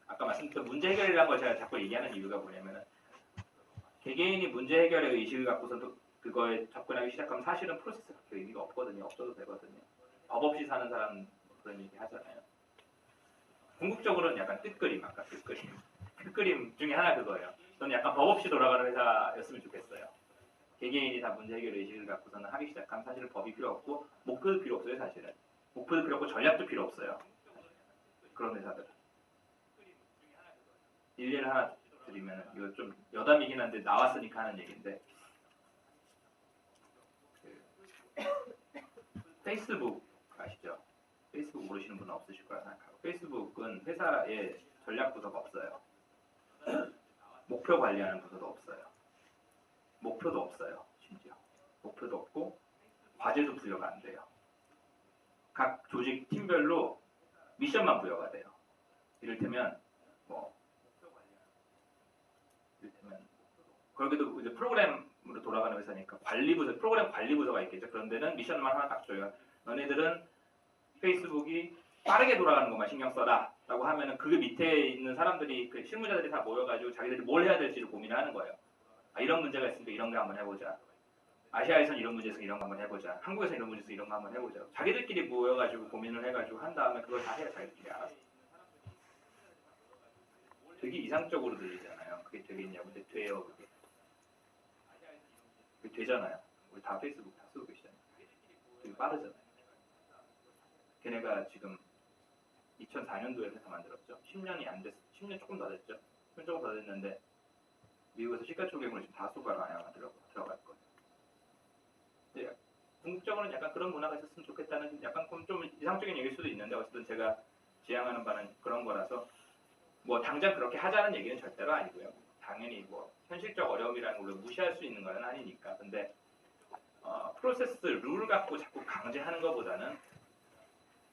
아까 말씀드렸던 문제 해결이라는 걸 제가 자꾸 얘기하는 이유가 뭐냐면은 개개인이 문제 해결의 의식을 갖고서 그거에 접근하기 시작하면 사실은 프로세스가 그 의미가 없거든요. 없어도 되거든요. 법 없이 사는 사람 그런 얘기 하잖아요. 궁극적으로는 약간 뜻그림, 아까 뜻그림 중에 하나 그거예요. 저는 약간 법 없이 돌아가는 회사였으면 좋겠어요. 개개인이 다 문제 해결 의식을 갖고서는 하기 시작하면 사실은 법이 필요 없고 목표도 필요 없어요. 사실은 목표도 필요 없고 전략도 필요 없어요. 그런 회사들. 일례를 하나 드리면 이거 좀 여담이긴 한데 나왔으니까 하는 얘기인데 페이스북 아시죠? 페이스북 모르시는 분은 없으실 거라 생각하고 페이스북은 회사에 전략 부서가 없어요. 목표 관리하는 부서도 없어요. 목표도 없어요. 심지어 목표도 없고 과제도 부여가 안 돼요. 각 조직 팀별로 미션만 부여가 돼요. 이를테면 거기도 이제 프로그램으로 돌아가는 회사니까 관리부서, 프로그램 관리부서가 있겠죠. 그런 데는 미션만 하나 딱 줘요. 너네들은 페이스북이 빠르게 돌아가는 것만 신경 써라 라고 하면은 그 밑에 있는 사람들이 그 실무자들이 다 모여가지고 자기들이 뭘 해야 될지를 고민을 하는 거예요. 이런 문제가 있으니까 이런 거 한번 해보자. 아시아에서는 이런 문제 있으니까 이런 거 한번 해보자. 한국에서는 이런 문제 있으니까 이런 거 한번 해보자. 자기들끼리 모여가지고 고민을 해가지고 한 다음에 그걸 다 해요. 자기들끼리 알아서. 되게 이상적으로 들리잖아요. 그게 되겠냐고. 근데 돼요. 그게 되잖아요. 우리 다 페이스북 다 쓰고 계시잖아요. 되게 빠르잖아요. 걔네가 지금 2004년도에 회사 만들었죠. 10년이 안 됐어. 10년 조금 더 됐죠. 10년 조금 더 됐는데 미국에서 시가총액으로 지금 다수가 아마 들어갈 거예요. 근데 궁극적으로는 약간 그런 문화가 있었으면 좋겠다는 약간 좀 이상적인 얘기일 수도 있는데 어쨌든 제가 지향하는 바는 그런 거라서 뭐 당장 그렇게 하자는 얘기는 절대로 아니고요. 당연히 뭐 현실적 어려움이라는 걸 무시할 수 있는 건 아니니까. 근데 프로세스 룰 갖고 자꾸 강제하는 것보다는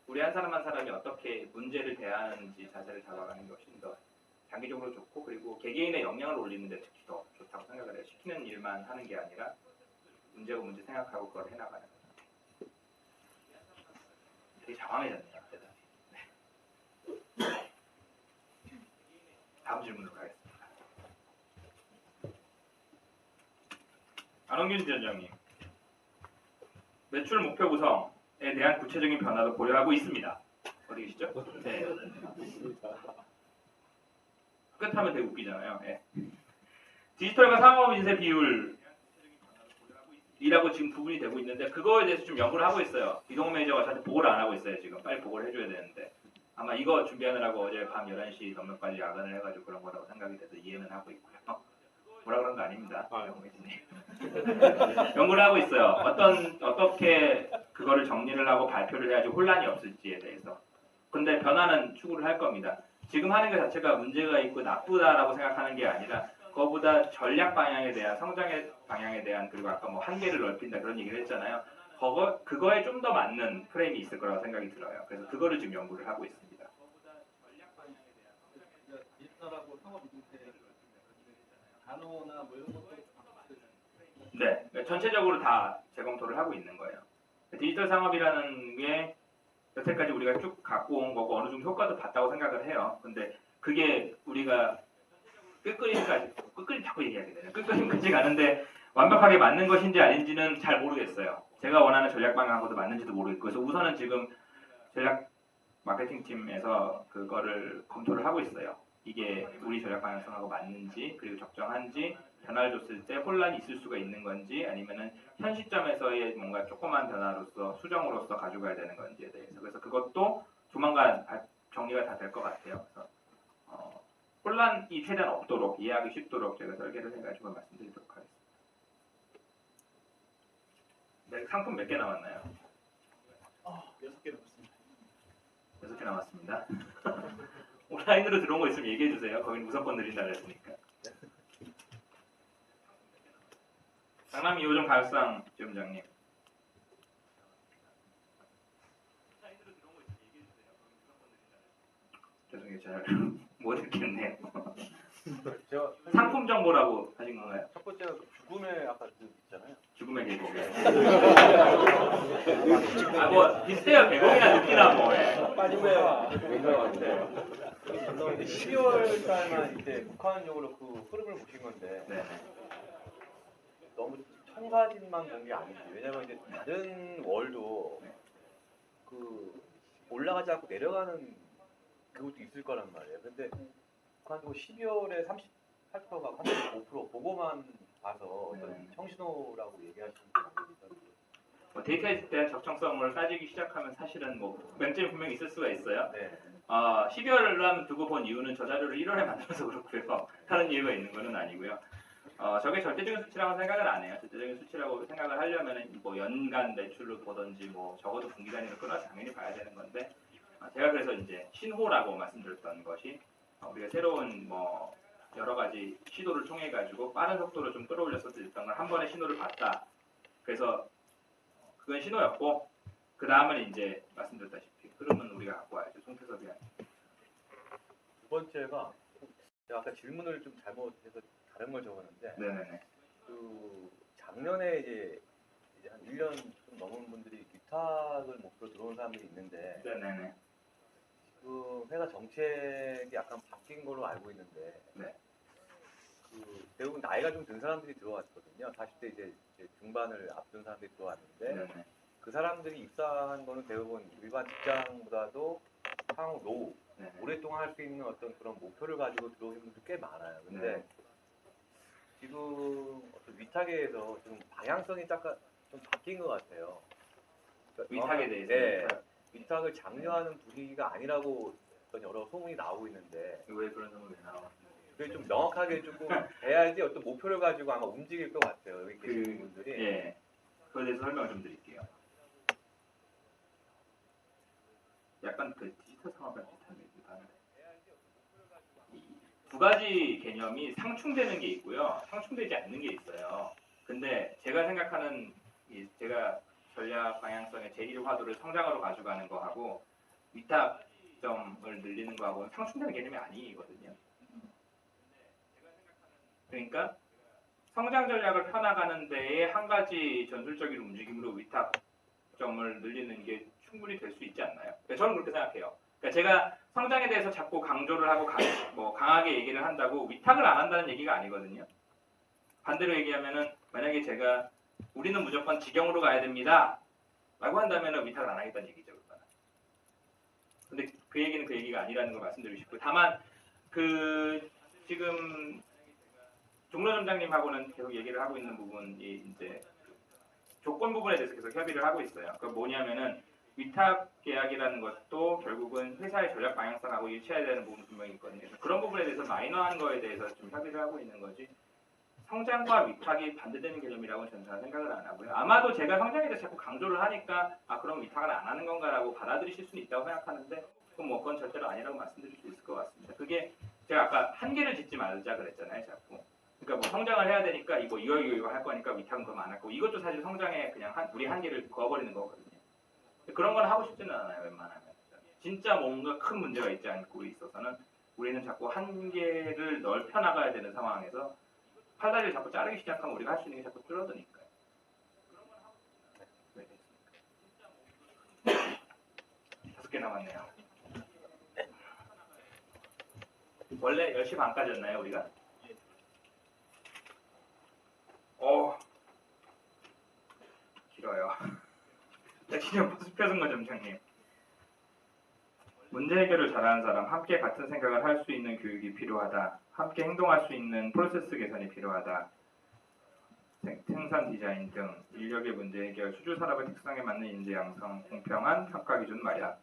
우리 한 사람 한 사람이 어떻게 문제를 대하는지 자세를 잡아가는 게 훨씬 더 장기적으로 좋고 그리고 개개인의 역량을 올리는 데 특히 더 좋다고 생각을 해요. 시키는 일만 하는 게 아니라 문제고 문제 생각하고 그걸 해나가는 거죠. 되게 장황해졌네요. 네. 다음 질문으로 가겠습니다. 안홍균 위원장님, 매출 목표 구성에 대한 구체적인 변화도 고려하고 있습니다. 어디 계시죠? 네. 끝하면 되게 웃기잖아요. 네. 디지털과 상업 인쇄 비율 이라고 지금 부분이 되고 있는데 그거에 대해서 좀 연구를 하고 있어요. 이동훈 매니저가 저한테 보고를 안 하고 있어요. 지금 빨리 보고를 해줘야 되는데 아마 이거 준비하느라고 어제 밤 11시 넘는까지 야근을 해가지고 그런 거라고 생각이 돼서 이해는 하고 있고요. 뭐라 그런 거 아닙니다. 이동훈 매니저님. 연구를 하고 있어요. 어떻게 그거를 정리를 하고 발표를 해야지 혼란이 없을지에 대해서. 근데 변화는 추구를 할 겁니다. 지금 하는 것 자체가 문제가 있고 나쁘다라고 생각하는 게 아니라 그거보다 전략 방향에 대한 성장의 방향에 대한 그리고 아까 뭐 한계를 넓힌다 그런 얘기를 했잖아요. 그거에 좀 더 맞는 프레임이 있을 거라고 생각이 들어요. 그래서 그거를 지금 연구를 하고 있습니다. 디지털하고 상업 인쇄 단어나 뭐 이런 것도 네, 그러니까 전체적으로 다 재검토를 하고 있는 거예요. 디지털 상업이라는 게 여태까지 우리가 쭉 갖고 온 거고 어느 정도 효과도 봤다고 생각을 해요. 근데 그게 우리가 끝그림까지 자꾸 얘기하게 되네요. 끝그림까지 가는데 완벽하게 맞는 것인지 아닌지는 잘 모르겠어요. 제가 원하는 전략 방향하고도 맞는지도 모르겠고 그래서 우선은 지금 전략 마케팅 팀에서 그거를 검토를 하고 있어요. 이게 우리 전략 방향성하고 맞는지 그리고 적정한지 변화를 줬을 때 혼란이 있을 수가 있는 건지 아니면은 현 시점에서의 뭔가 조그만 변화로서 수정으로서 가져가야 되는 건지에 대해서 그래서 그것도 조만간 정리가 다 될 것 같아요. 그래서 혼란이 최대한 없도록 이해하기 쉽도록 제가 설계를 해가지고 말씀드리도록 하겠습니다. 네, 상품 몇 개 남았나요? 6개 남았습니다. 6개 남았습니다. 온라인으로 들어온 거 있으면 얘기해 주세요. 거긴 우선권 드린다 그랬으니까. 강남 2호점 가격상 지점장님. 죄송해요. 잘 못 듣겠네요. 제가 상품 정보라고 하신 건가요? 첫 번째가 죽음의 아까 그 있잖아요. 죽음의 계곡. 뭐 비슷해요. 계곡이나 늪이나 뭐. 빠지고요. 네. 12월 달만 이제 북한적으로 그 흐름을 보신 건데 네. 너무 청사진만 본 게 아니지. 왜냐면 이제 다른 월도 그 올라가지 않고 내려가는 그것도 있을 거란 말이에요. 근데 북한도 12월에 38%가 35% 보고만 봐서 어떤 청신호라고 얘기하시는 분들이 있었는데 뭐 데이터에 대한 적정성을 따지기 시작하면 사실은 뭐 맹점이 분명히 있을 수가 있어요. 네. 12월만 두고 본 이유는 저 자료를 1월에 만들어서 그렇고요. 다른 이유가 있는 것은 아니고요. 저게 절대적인 수치라고 생각을 안 해요. 절대적인 수치라고 생각을 하려면 뭐 연간 매출로 보든지 뭐 적어도 분기 단위로 끊어 당연히 봐야 되는 건데 제가 그래서 이제 신호라고 말씀드렸던 것이 우리가 새로운 뭐 여러 가지 시도를 통해 가지고 빠른 속도로 좀 끌어올렸을 때 있던 걸 한 번에 신호를 봤다. 그래서 그건 신호였고 그 다음은 이제 말씀드렸다시피 흐름은 우리가 갖고 와야죠. 송태섭이 아니고. 두 번째가 제가 아까 질문을 좀 잘못해서 다른 걸 적었는데 네네네. 그 작년에 이제 한 1년 좀 넘은 분들이 위탁을 목표로 들어온 사람들이 있는데 네네네. 그 회사 정책이 약간 바뀐 걸로 알고 있는데 네. 그 대부분 나이가 좀 든 사람들이 들어왔거든요. 40대 이제 중반을 앞둔 사람들이 들어왔는데 네네. 그 사람들이 입사한 거는 대부분 일반 직장보다도 향후 노후 네네. 오랫동안 할 수 있는 어떤 그런 목표를 가지고 들어오신 분들 꽤 많아요. 근데 네. 지금 어떤 위탁에서 좀 방향성이 약간 좀 바뀐 것 같아요. 그러니까 위탁에 대해서. 네, 위탁을 장려하는 분위기가 아니라고 어떤 여러 소문이 나오고 있는데 왜 그런 소문이 왜 나와? 그게 좀 명확하게 조금 돼야지 어떤 목표를 가지고 아마 움직일 것 같아요. 여기 계시는 분들이. 예. 그거에 대해서 설명을 좀 드릴게요. 약간 그 디지털 산업이랑 비슷한 얘기도 한데 이 두 가지 개념이 상충되는 게 있고요, 상충되지 않는 게 있어요. 근데 제가 생각하는 제가 전략 방향성의 제1 화두를 성장으로 가져가는 거하고 위탁점을 늘리는 거하고는 상충되는 개념이 아니거든요. 그러니까 성장 전략을 펴나가는 데에 한 가지 전술적인 움직임으로 위탁점을 늘리는 게 충분히 될 수 있지 않나요? 저는 그렇게 생각해요. 그러니까 제가 성장에 대해서 자꾸 강조를 하고 강하게 얘기를 한다고 위탁을 안 한다는 얘기가 아니거든요. 반대로 얘기하면은 만약에 제가 우리는 무조건 직영으로 가야 됩니다 라고 한다면 위탁을 안 하겠다는 얘기죠. 근데 그 얘기는 그 얘기가 아니라는 걸 말씀드리고 싶고, 다만 그 지금 종로 점장님하고는 계속 얘기를 하고 있는 부분이 이제 조건 부분에 대해서 계속 협의를 하고 있어요. 그 뭐냐면은 위탁 계약이라는 것도 결국은 회사의 전략 방향성하고 일치해야 되는 부분이 분명히 있거든요. 그래서 그런 부분에 대해서 마이너한 거에 대해서 좀 협의를 하고 있는 거지, 성장과 위탁이 반대되는 개념이라고는 저는 잘 생각을 안 하고요. 아마도 제가 성장에 대해서 자꾸 강조를 하니까 그럼 위탁을 안 하는 건가라고 받아들이실 수는 있다고 생각하는데, 그건 절대로 아니라고 말씀드릴 수 있을 것 같습니다. 그게 제가 아까 한계를 짓지 말자 그랬잖아요, 자꾸. 그러니까 뭐 성장을 해야 되니까 이거 할 거니까 위탁은 그럼 안 할 거고, 이것도 사실 성장에 그냥 우리 한계를 그어버리는 거거든요. 그런 건 하고 싶지는 않아요, 웬만하면. 진짜 뭔가 큰 문제가 있지 않고 있어서는 우리는 자꾸 한계를 넓혀 나가야 되는 상황에서 팔다리를 자꾸 자르기 시작하면 우리가 할 수 있는 게 자꾸 줄어드니까요. 네. 5개 남았네요. 원래 10시 반까지였나요, 우리가? 길어요. 진짜 표승거 점장님. 문제 해결을 잘하는 사람, 함께 같은 생각을 할 수 있는 교육이 필요하다. 함께 행동할 수 있는 프로세스 개선이 필요하다. 생산 디자인 등 인력의 문제 해결, 수주 산업의 특성에 맞는 인재 양성, 공평한 평가 기준 마련.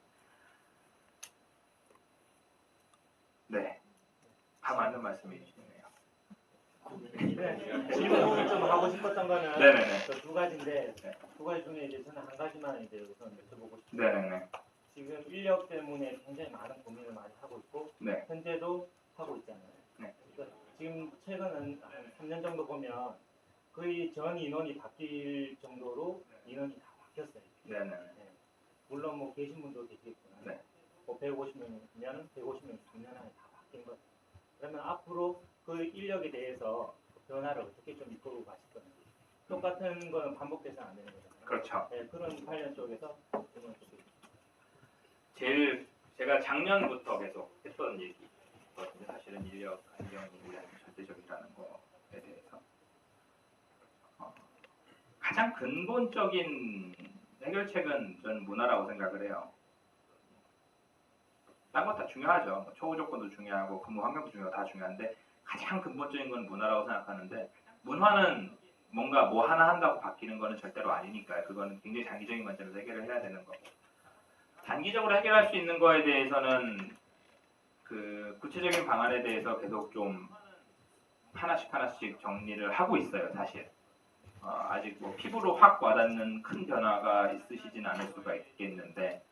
네, 다 맞는 말씀이시네요. 질문 좀 하고 싶었던 거는 네네네. 두 가지인데, 두 가지 중에 이제 저는 한 가지만 이제 우선 여쭤보고 싶어요. 네네네. 지금 인력 때문에 굉장히 많은 고민을 많이 하고 있고, 네. 현재도 하고 있잖아요. 네. 그러니까 지금 최근 한 3년 정도 보면 거의 전 인원이 바뀔 정도로 인원이 다 바뀌었어요. 네네. 네. 물론 뭐 계신 분도 계시겠지만, 네. 뭐 150명이면 150명 3년 안에 다 바뀐 거죠. 그러면 앞으로 그 인력에 대해서 변화를 어떻게 좀 이끌고 가실 건지, 똑같은 거는 반복돼서는 안 되는 거잖아요. 그렇죠. 네, 그런 관련 쪽에서 질문을 드리겠습니다. 제일 제가 작년부터 계속 했던 얘기거든요. 사실은 인력 안정이 우리한테 절대적이라는 거에 대해서 가장 근본적인 해결책은 저는 문화라고 생각을 해요. 딴 건 다 중요하죠. 뭐 처우 조건도 중요하고 근무 환경도 중요하고 다 중요한데 가장 근본적인 건 문화라고 생각하는데, 문화는 뭔가 뭐 하나 한다고 바뀌는 거는 절대로 아니니까요. 그거는 굉장히 장기적인 관점에서 해결을 해야 되는 거고, 단기적으로 해결할 수 있는 거에 대해서는 그 구체적인 방안에 대해서 계속 좀 하나씩 정리를 하고 있어요. 사실 아직 뭐 피부로 확 와닿는 큰 변화가 있으시진 않을 수가 있겠는데,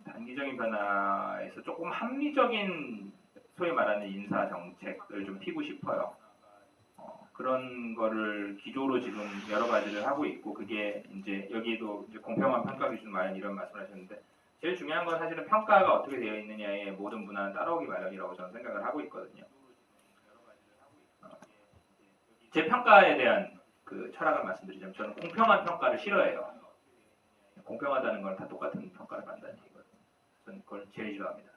단기적인 변화에서 조금 합리적인 소위 말하는 인사 정책을 좀 피고 싶어요. 그런 거를 기조로 지금 여러 가지를 하고 있고, 그게 이제 여기도 이제 공평한 평가 기준 마련 이런 말씀을 하셨는데, 제일 중요한 건 사실은 평가가 어떻게 되어 있느냐에 모든 문화는 따라오기 마련이라고 저는 생각을 하고 있거든요. 제 평가에 대한 그 철학을 말씀드리자면, 저는 공평한 평가를 싫어해요. 공평하다는 건 다 똑같은 평가를 받는다는 얘기거든요. 저는 그걸 제일 싫어합니다.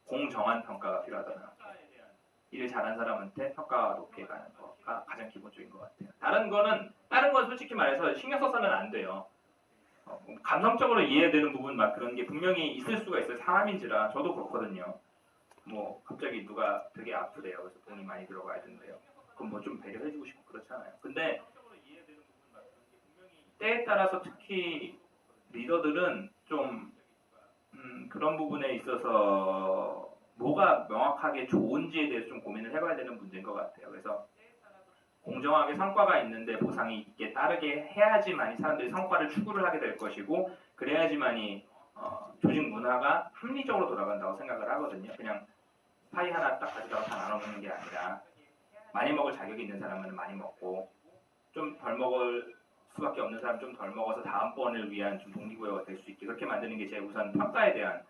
공정한 평가가 필요하다고 생각해요. 일을 잘한 사람한테 평가가 높게 가는 거가 가장 기본적인 것 같아요. 다른 건 솔직히 말해서 신경 써서는 안 돼요. 감성적으로 이해되는 부분 막 그런 게 분명히 있을 수가 있어요. 사람인지라 저도 그렇거든요. 뭐 갑자기 누가 되게 아프대요. 그래서 돈이 많이 들어가야 된대요. 그럼 뭐 좀 배려해주고 싶고 그렇잖아요. 근데 때에 따라서 특히 리더들은 좀 그런 부분에 있어서 뭐가 명확하게 좋은지에 대해서 좀 고민을 해봐야 되는 문제인 것 같아요. 그래서 공정하게 성과가 있는데 보상이 있게 따르게 해야지만이 사람들이 성과를 추구를 하게 될 것이고 그래야지만이 조직 문화가 합리적으로 돌아간다고 생각을 하거든요. 그냥 파이 하나 딱 가져다가 다 나눠 먹는 게 아니라 많이 먹을 자격이 있는 사람은 많이 먹고 좀 덜 먹을 수밖에 없는 사람 좀 덜 먹어서 다음번을 위한 좀 동기부여가 될 수 있게 그렇게 만드는 게 제 우선 평가에 대한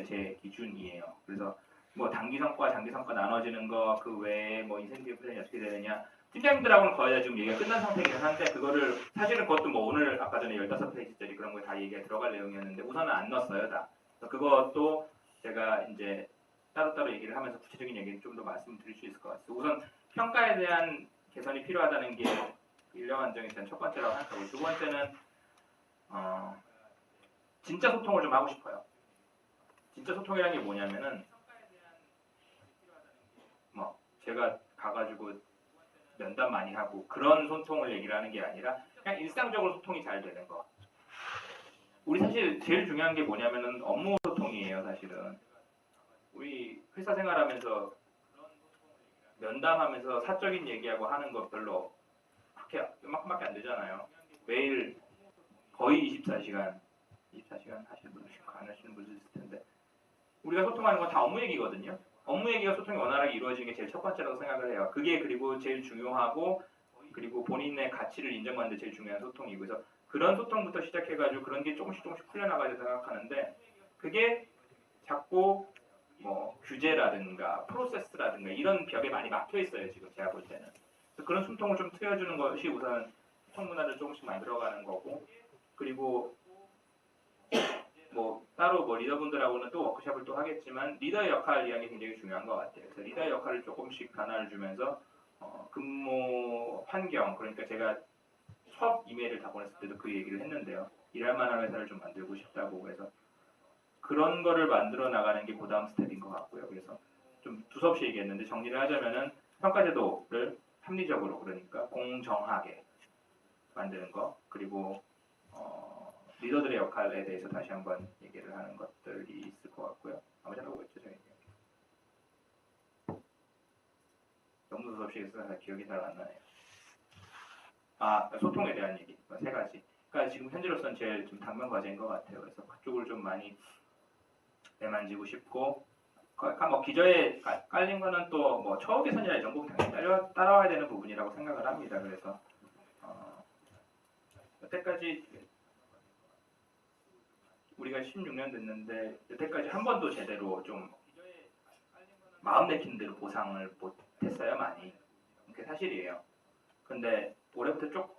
제 기준이에요. 그래서 뭐 단기 성과, 장기 성과 나눠지는 거 그 외에 뭐 인센티브 플랜이 어떻게 되느냐 팀장님들하고는 거의 다 지금 얘기가 끝난 상태이긴 한데 그거를 사실은 그것도 뭐 오늘 아까 전에 15페이지짜리 그런 거에 다 얘기가 들어갈 내용이었는데 우선은 안 넣었어요 다. 그래서 그것도 제가 이제 따로따로 얘기를 하면서 구체적인 얘기를 좀 더 말씀드릴 수 있을 것 같아요. 우선 평가에 대한 개선이 필요하다는 게 인력 안정에 대한 첫 번째라고 생각하고 두 번째는 진짜 소통을 좀 하고 싶어요. 진짜 소통이라는 게 뭐냐면은 뭐 제가 가가지고 면담 많이 하고 그런 소통을 얘기를 하는 게 아니라 그냥 일상적으로 소통이 잘 되는 거. 우리 사실 제일 중요한 게 뭐냐면은 업무 소통이에요. 사실은 우리 회사 생활하면서 면담하면서 사적인 얘기하고 하는 거 별로 그렇게 이만큼밖에 안 되잖아요. 매일 거의 24시간 하시는 분들 있고 안 하시는 분들 있을 텐데 우리가 소통하는 건 다 업무 얘기거든요. 업무 얘기가 소통이 원활하게 이루어지는 게 제일 첫 번째라고 생각을 해요. 그게 그리고 제일 중요하고 그리고 본인의 가치를 인정받는 데 제일 중요한 소통이고 그래서 그런 소통부터 시작해가지고 그런 게 조금씩 풀려나가야 생각하는데 그게 자꾸 뭐 규제라든가 프로세스라든가 이런 벽에 많이 막혀 있어요. 지금 제가 볼 때는. 그래서 그런 소통을 좀 트여주는 것이 우선 소통 문화를 조금씩 만들어가는 거고 그리고 뭐 따로 뭐 리더분들하고는 또 워크숍을 또 하겠지만 리더의 역할이라는 게 굉장히 중요한 것 같아요. 그래서 리더의 역할을 조금씩 변화를 주면서 근무 환경 그러니까 제가 첫 이메일을 다 보냈을 때도 그 얘기를 했는데요. 일할 만한 회사를 좀 만들고 싶다고 그래서 그런 거를 만들어 나가는 게 그다음 스텝인 것 같고요. 그래서 좀 두서없이 얘기했는데 정리를 하자면은 평가제도를 합리적으로 그러니까 공정하게 만드는 거 그리고 리더들의 역할에 대해서 다시 한번 얘기를 하는 것들이 있을 것 같고요. 아무 생각 없죠, 저희. 너무 두서없이 해서 기억이 잘 안 나네요. 소통에 대한 얘기 세 가지. 그러니까 지금 현재로서는 제일 좀 당면 과제인 것 같아요. 그래서 그쪽을 좀 많이 내만지고 싶고, 뭐 기저에 깔린 거는 또 뭐 처우 개선이나 이런 부분 당연히 따라와야 되는 부분이라고 생각을 합니다. 그래서 여태까지 우리가 16년 됐는데 여태까지 한 번도 제대로 좀 마음 내키는 대로 보상을 못 했어요, 많이. 그게 사실이에요. 근데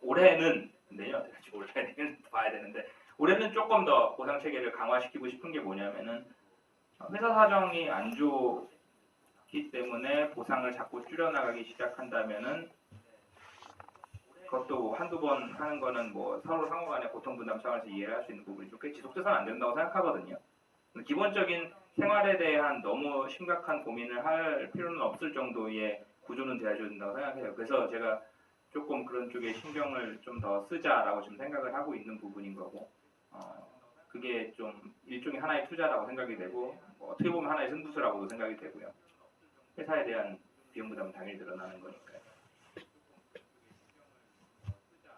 올해는 내년 어떻게 올해는 봐야 되는데 올해는 조금 더 보상 체계를 강화시키고 싶은 게 뭐냐면은 회사 사정이 안 좋기 때문에 보상을 자꾸 줄여나가기 시작한다면은 그것도 한두 번 하는 거는 뭐 서로 상호간에 고통 분담 차원에서 이해를 할 수 있는 부분이죠. 그게 지속돼서는 안 된다고 생각하거든요. 기본적인 생활에 대한 너무 심각한 고민을 할 필요는 없을 정도의 구조는 되어줘야 된다고 생각해요. 그래서 제가 조금 그런 쪽에 신경을 좀 더 쓰자라고 지금 생각을 하고 있는 부분인 거고 그게 좀 일종의 하나의 투자라고 생각이 되고 어떻게 보면 하나의 승부수라고도 생각이 되고요. 회사에 대한 비용 부담은 당연히 늘어나는 거니까요.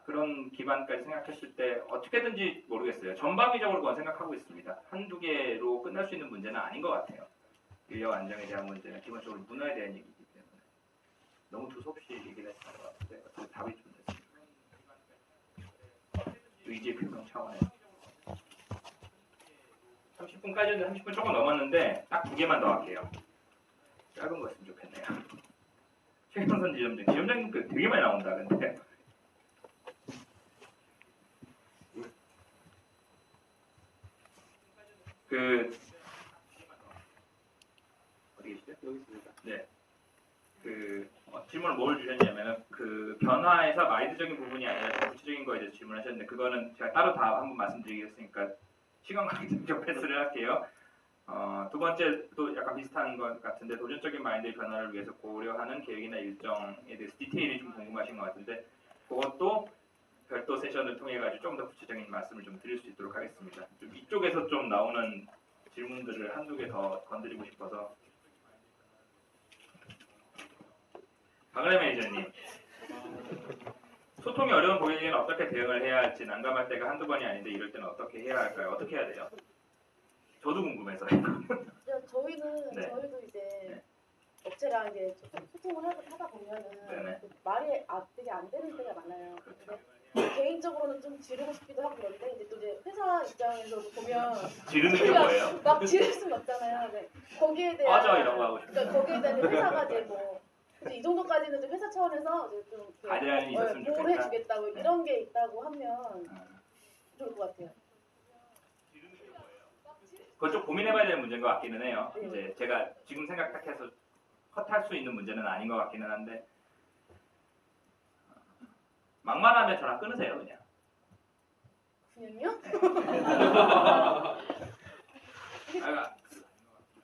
그런 기반까지 생각했을 때 어떻게든지 모르겠어요. 전방위적으로 그건 생각하고 있습니다. 한두 개로 끝날 수 있는 문제는 아닌 것 같아요. 인력 안정에 대한 문제는 기본적으로 문화에 대한 얘기이기 때문에 너무 두서없이 얘기를 했던 것 같은데 어떻게 답이 좀 됐습니다. 의지의 표명 차원에서 30분까지는 30분 조금 넘었는데 딱 2개만 더 할게요. 짧은 거였으면 좋겠네요. 최경선 지점장님 되게 많이 나온다 근데 어디 계시죠? 여기 있습니다. 네. 질문을 뭘 주셨냐면은 그 변화에서 마인드적인 부분이 아니라 구체적인 거에 대해서 질문하셨는데 그거는 제가 따로 다 한번 말씀드리겠으니까 시간 관계상 좀 패스를 할게요. 두 번째도 약간 비슷한 것 같은데 도전적인 마인드의 변화를 위해서 고려하는 계획이나 일정에 대해서 디테일이 좀 궁금하신 것 같은데 그것도 별도 세션을 통해 가지고 좀 더 구체적인 말씀을 좀 드릴 수 있도록 하겠습니다. 좀 이쪽에서 좀 나오는 질문들을 한두 개 더 건드리고 싶어서 박은혜 매니저님. 소통이 어려운 고객에게는 어떻게 대응을 해야 할지 난감할 때가 한두 번이 아닌데 이럴 때는 어떻게 해야 할까요? 어떻게 해야 돼요? 저도 궁금해서. 저희는 네. 저희도 이제 네. 업체랑 이제 소통을 하다 보면은 네네. 말이 되게 안 되는 때가 많아요. 그렇죠. 근데 개인적으로는 좀 지르고 싶기도 하고 그런데 이제 또 이제 회사 입장에서도 보면 지르는 게 뭐예요? 막 지를 수는 없잖아요. 네. 거기에 대한 꺼져 이런 거 하고 싶어요. 그러니까 거기에 대한 이제 회사가 이제 뭐 이제 이 정도까지는 좀 회사 차원에서 이제 좀 이렇게 가이드라인이 있었으면 뭘 좋겠다. 해주겠다고 이런 게 있다고 하면 좋을 것 같아요. 그거 좀 고민해봐야 되는 문제인 것 같기는 해요. 네. 이제 제가 지금 생각해서 컷할 수 있는 문제는 아닌 것 같기는 한데 막말하면 전화 끊으세요 그냥. 그냥요? 아,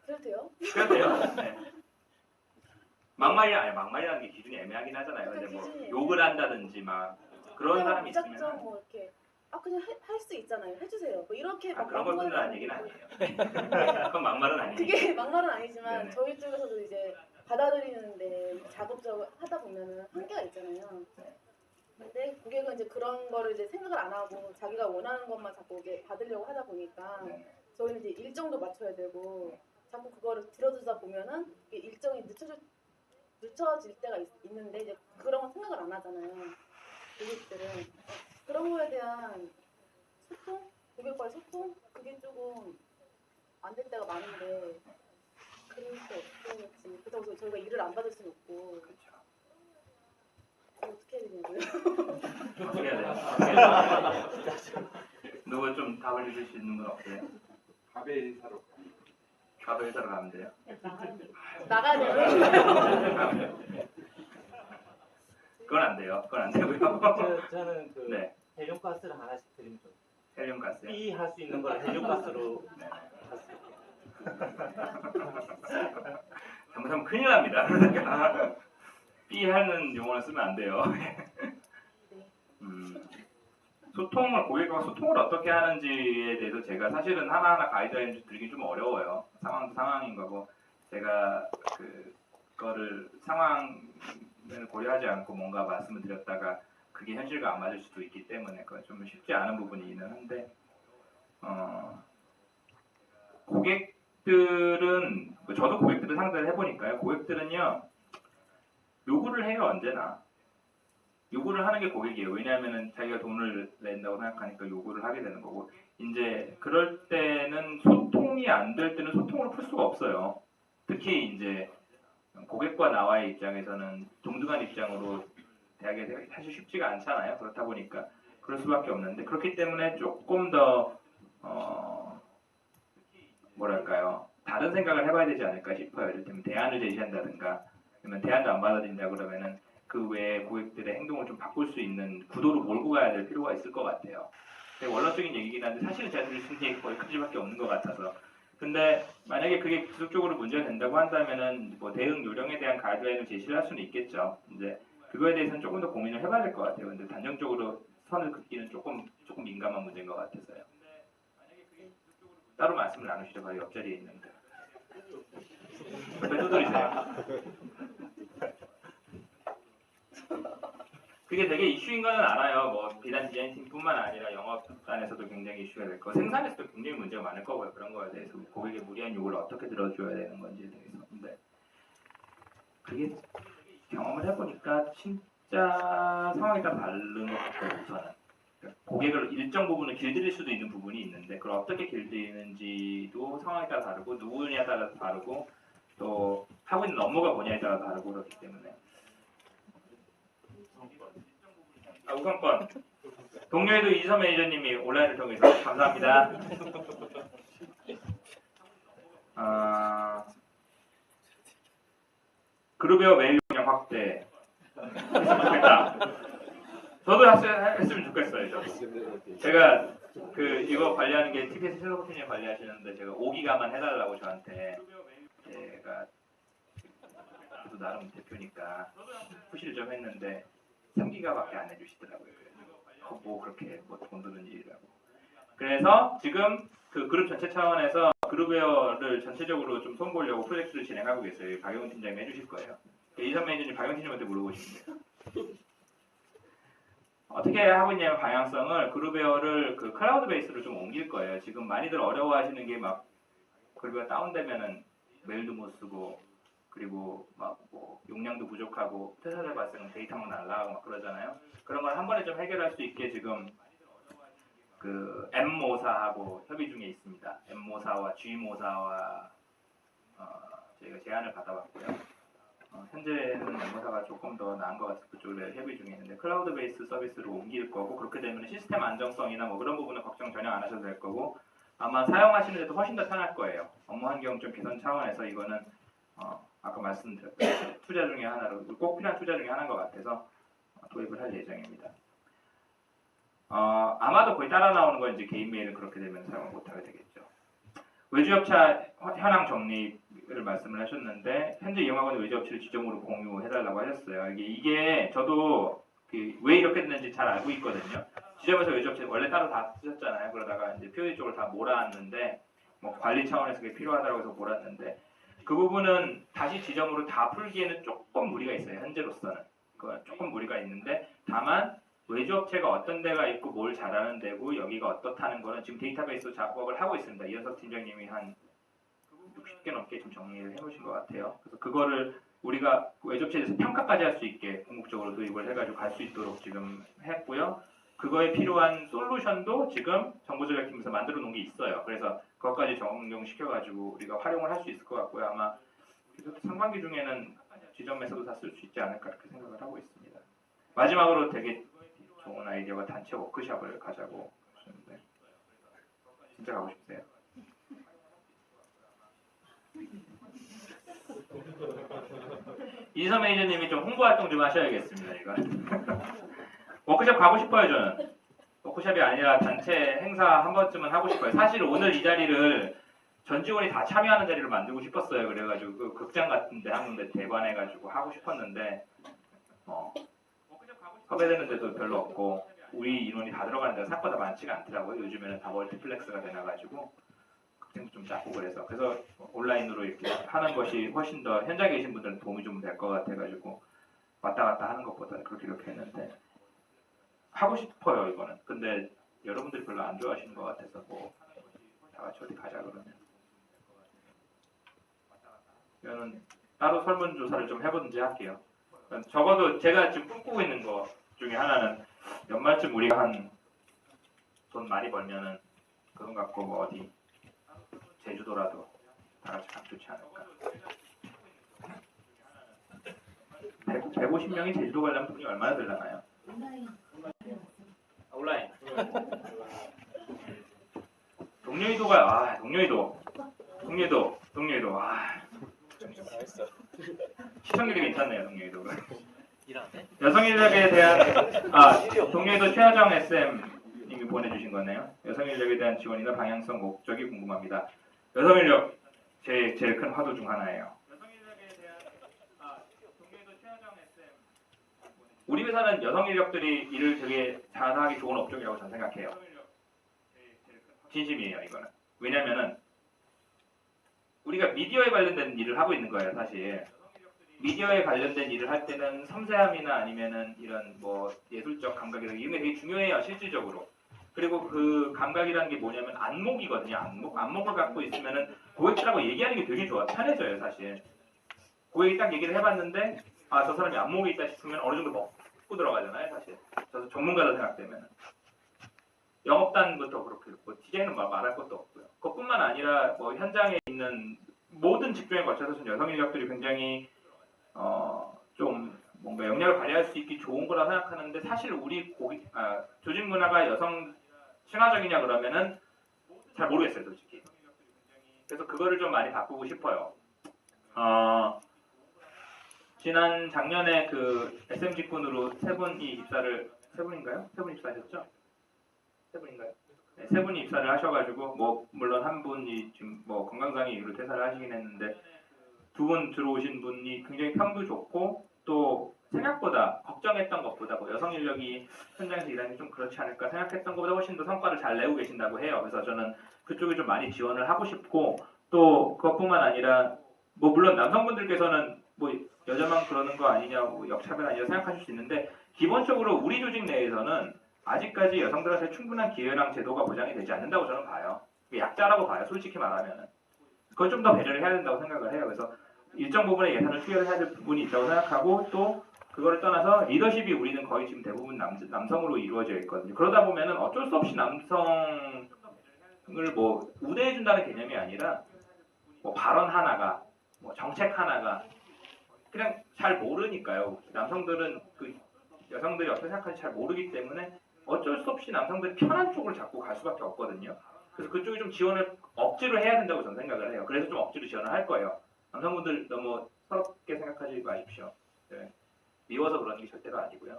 그래도 돼요? 그래도 돼요. 네. 막말이라는 게 기준이 애매하긴 하잖아요. 근데 뭐 기준이 욕을 한다든지 막 그런 사람이 무작정 있으면 뭐 이렇게 그냥 할 수 있잖아요. 해주세요. 뭐 이렇게 막 그런 걸 막말을 끊으라는 얘기는 아니에요. 그건 막말은 아니에요. 그게 막말은 아니지만 네네. 저희 쪽에서도 이제 받아들이는데 작업적으로 하다 보면은 한계가 있잖아요. 근데 고객은 이제 그런 거를 이제 생각을 안 하고 자기가 원하는 것만 자꾸 이게 받으려고 하다 보니까 저희는 이제 일정도 맞춰야 되고 자꾸 그거를 들어주다 보면은 이게 일정이 늦춰질 때가 있는데 이제 그런 건 생각을 안 하잖아요. 고객들은 그런 거에 대한 소통, 고객과의 소통 그게 조금 안 될 때가 많은데 그럴 수 없겠지. 그렇다고 저희가 일을 안 받을 수는 없고 그렇죠. 어떻게 해야 되냐고요? 어떻게 해야 돼요? 누가 좀 답을 해줄 수 있는 분 없어요? 밥의 회사로 가도 회사로 가면 돼요. 나가야 되는 그건 안 돼요. 그건 안 되고요. 저는 그 네. 헬륨가스를 하나씩 드리면 좀 헬륨 가스요. 삐 할 수 있는 걸 헬륨가스로 네. 할수 잘못하면 큰일 납니다. 그러니까 삐 하는 용어는 쓰면 안 돼요. 고객과 소통을 어떻게 하는지에 대해서 제가 사실은 하나하나 가이드라인을 드리기 좀 어려워요. 상황도 상황인 거고 제가 그거를 상황을 고려하지 않고 뭔가 말씀을 드렸다가 그게 현실과 안 맞을 수도 있기 때문에 그건 좀 쉽지 않은 부분이기는 한데 고객들은 저도 고객들을 상대를 해보니까요. 고객들은요 요구를 해요 언제나. 요구를 하는 게 고객이에요. 왜냐하면은 자기가 돈을 낸다고 생각하니까 요구를 하게 되는 거고 이제 그럴 때는 소통이 안 될 때는 소통을 풀 수가 없어요. 특히 이제 고객과 나와의 입장에서는 동등한 입장으로 대하기 사실 쉽지가 않잖아요. 그렇다 보니까 그럴 수밖에 없는데 그렇기 때문에 조금 더 뭐랄까요 다른 생각을 해봐야 되지 않을까 싶어요. 예를 들면 대안을 제시한다든가 아니면 대안도 안 받아들인다 그러면은 그 외에 고객들의 행동을 좀 바꿀 수 있는 구도로 몰고 가야 될 필요가 있을 것 같아요. 되게 원론적인 얘기긴 한데 사실은 제가 드릴 수 있는 얘기가 거기까지밖에 없는 것 같아서 근데 만약에 그게 지속적으로 문제가 된다고 한다면은 뭐 대응 요령에 대한 가이드라인을 제시를 할 수는 있겠죠. 이제 그거에 대해서는 조금 더 고민을 해봐야 될 것 같아요. 근데 단정적으로 선을 긋기는 조금 민감한 문제인 것 같아서요. 따로 말씀을 나누시죠. 바로 옆자리에 있는데. 왜 두드리세요? 그게 되게 이슈인 거는 알아요. 뭐 비단 디자인팀뿐만 아니라 영업단에서도 굉장히 이슈가 될 거고 생산에서도 굉장히 문제가 많을 거고요. 그런 거에 대해서 고객의 무리한 요구를 어떻게 들어줘야 되는 건지에 대해서. 근데 그게 경험을 해보니까 진짜 상황에 따라 다른 것 같아요. 우선은. 그러니까 고객을 일정 부분을 길들일 수도 있는 부분이 있는데 그걸 어떻게 길들이는지도 상황에 따라 다르고 누구냐에 따라 다르고 또 하고 있는 업무가 뭐냐에 따라 다르고 그렇기 때문에 우선권 동료에도 이서 매니저님이 온라인을 통해서 감사합니다. 그룹웨어 메일 용량 확대 했으면 좋겠다. 저도 했으면 좋겠어요. 저도. 제가 이거 관리하는 게 TPS 셀러코팅에 관리하시는데 제가 5기가만 해달라고 저한테 제가 저도 나름 대표니까 푸시를 좀 했는데 3기가밖에 안 해주시더라고요. 뭐 그렇게 뭐 돈 드는 일이라고. 그래서 지금 그 그룹 전체 차원에서 그룹웨어를 전체적으로 좀 손보려고 프로젝트를 진행하고 계세요. 박영훈 팀장님이 해주실 거예요. 이 이선 매니저님 박영진님한테 물어보시면 돼요. 어떻게 하고 있냐면 방향성을 그룹웨어를 그 클라우드 베이스로 좀 옮길 거예요. 지금 많이들 어려워하시는 게 막 그룹웨어 다운되면은 메일도 못 쓰고 그리고 막 뭐 용량도 부족하고 퇴사될 발생은 데이터만 날라가고 막 그러잖아요. 그런 걸 한 번에 좀 해결할 수 있게 지금 그 M모사하고 협의 중에 있습니다. M모사와 G모사와 저희가 제안을 받아봤고요. 현재는 M모사가 조금 더 나은 것 같아서 그쪽에 협의 중에 있는데 클라우드 베이스 서비스로 옮길 거고 그렇게 되면 시스템 안정성이나 뭐 그런 부분은 걱정 전혀 안 하셔도 될 거고 아마 사용하시는 데도 훨씬 더 편할 거예요. 업무 환경 좀 개선 차원에서 이거는 아까 말씀드렸던 투자 중에 하나로 꼭 필요한 투자 중에 하나인 것 같아서 도입을 할 예정입니다. 아마도 거의 따라 나오는 건 이제 개인 메일은 그렇게 되면 사용을 못하게 되겠죠. 외주업체 현황 정리를 말씀을 하셨는데 현재 이용하고 있는 외주업체를 지점으로 공유해달라고 하셨어요. 이게 저도 왜 이렇게 됐는지 잘 알고 있거든요. 지점에서 외주업체 원래 따로 다 쓰셨잖아요. 그러다가 이제 POD 쪽을 다 몰아왔는데 뭐 관리 차원에서 그게 필요하다고 해서 몰았는데 그 부분은 다시 지점으로 다 풀기에는 조금 무리가 있어요. 현재로서는 그건 조금 무리가 있는데 다만 외주업체가 어떤 데가 있고 뭘 잘하는 데고 여기가 어떻다는 거는 지금 데이터베이스 작업을 하고 있습니다. 이현석 팀장님이 한 60개 넘게 좀 정리를 해놓으신 것 같아요. 그래서 그거를 우리가 외주업체에서 평가까지 할 수 있게 궁극적으로 도입을 해가지고 갈 수 있도록 지금 했고요. 그거에 필요한 솔루션도 지금 정보전략팀에서 만들어 놓은 게 있어요. 그래서 그것까지 적용시켜가지고 우리가 활용을 할 수 있을 것 같고요. 아마 상반기 중에는 지점에서도 다 쓸 수 있지 않을까 그렇게 생각을 하고 있습니다. 마지막으로 되게 좋은 아이디어가 단체 워크숍을 가자고 하셨는데 진짜 가고 싶으세요? 이지선 매니저님이 좀 홍보 활동 좀 하셔야겠습니다. 이거 워크숍 가고 싶어요. 저는 워크숍이 아니라 단체 행사 한 번쯤은 하고 싶어요. 사실 오늘 이 자리를 전 직원이 다 참여하는 자리를 만들고 싶었어요. 그래가지고 그 극장 같은데 한 군데 대관해가지고 하고 싶었는데 섭외되는 데도 별로 없고 우리 인원이 다 들어가는 데가 생각보다 많지가 않더라고요. 요즘에는 다 멀티플렉스가 되나가지고 극장도 좀 작고 그래서 온라인으로 이렇게 하는 것이 훨씬 더 현장에 계신 분들은 도움이 좀 될 것 같아가지고 왔다 갔다 하는 것보다 그렇게 이렇게 했는데 하고 싶어요 이거는. 근데 여러분들이 별로 안 좋아하시는 것 같아서 뭐 다 같이 어디 가자 그러면 이거는 따로 설문조사를 좀 해보든지 할게요. 적어도 제가 지금 꿈꾸고 있는 거 중에 하나는 연말쯤 우리가 한 돈 많이 벌면은 그런 거 갖고 뭐 어디 제주도라도 다 같이 가면 좋지 않을까. 150명이 제주도 가려면 돈이 얼마나 들려나요? 온라인. 동료이도가 동료이도 시청률이 괜찮네요. 동료이도가. 여성인력에 대한 동료이도 최하정 SM님이 보내주신 거네요. 여성인력에 대한 지원이나 방향성 목적이 궁금합니다. 여성인력 제일 큰 화두 중 하나예요. 우리 회사는 여성인력들이 일을 되게 잘하기 좋은 업종이라고 저는 생각해요. 진심이에요 이거는. 왜냐면은 우리가 미디어에 관련된 일을 하고 있는 거예요 사실. 미디어에 관련된 일을 할 때는 섬세함이나 아니면은 이런 뭐 예술적 감각이나 이런 게 되게 중요해요 실질적으로. 그리고 그 감각이라는 게 뭐냐면 안목이거든요. 안목을 갖고 있으면은 고객들하고 얘기하는 게 되게 편해져요 사실. 고객이 딱 얘기를 해봤는데 저 사람이 안목이 있다 싶으면 어느 정도 먹고 들어가잖아요 사실. 저도 전문가다 생각되면 영업단부터 그렇게 뭐 디자인은 말할 것도 없고요. 그것뿐만 아니라 뭐 현장에 있는 모든 직종에 걸쳐서 여성 인력들이 굉장히 좀 뭔가 역량을 발휘할 수 있기 좋은 거라 생각하는데 사실 우리 조직 문화가 여성 친화적이냐 그러면은 잘 모르겠어요 솔직히. 그래서 그거를 좀 많이 바꾸고 싶어요. 지난 작년에 그 SM 직군으로 세 분이 입사하셨죠? 세 분인가요? 네, 세 분이 입사를 하셔가지고 뭐 물론 한 분이 지금 뭐 건강상의 이유로 퇴사를 하시긴 했는데 두 분 들어오신 분이 굉장히 평도 좋고 또 생각보다 걱정했던 것보다 뭐 여성 인력이 현장에서 일하는 게 좀 그렇지 않을까 생각했던 것보다 훨씬 더 성과를 잘 내고 계신다고 해요. 그래서 저는 그쪽에 좀 많이 지원을 하고 싶고 또 그것뿐만 아니라 뭐 물론 남성분들께서는 뭐 여자만 그러는 거 아니냐고 역차별 아니냐 생각하실 수 있는데 기본적으로 우리 조직 내에서는 아직까지 여성들한테 충분한 기회랑 제도가 보장이 되지 않는다고 저는 봐요. 약자라고 봐요. 솔직히 말하면. 그걸 좀 더 배려를 해야 된다고 생각을 해요. 그래서 일정 부분의 예산을 투여를 해야 될 부분이 있다고 생각하고 또 그거를 떠나서 리더십이 우리는 거의 지금 대부분 남성으로 이루어져 있거든요. 그러다 보면은 어쩔 수 없이 남성을 뭐 우대해준다는 개념이 아니라 뭐 발언 하나가 뭐 정책 하나가 그냥 잘 모르니까요. 남성들은 그 여성들이 어떻게 생각하는지 잘 모르기 때문에 어쩔 수 없이 남성들이 편한 쪽을 자꾸 갈 수밖에 없거든요. 그래서 그쪽이 좀 지원을 억지로 해야 된다고 저는 생각을 해요. 그래서 좀 억지로 지원을 할 거예요. 남성분들 너무 서럽게 생각하지 마십시오. 네. 미워서 그러는 게 절대로 아니고요.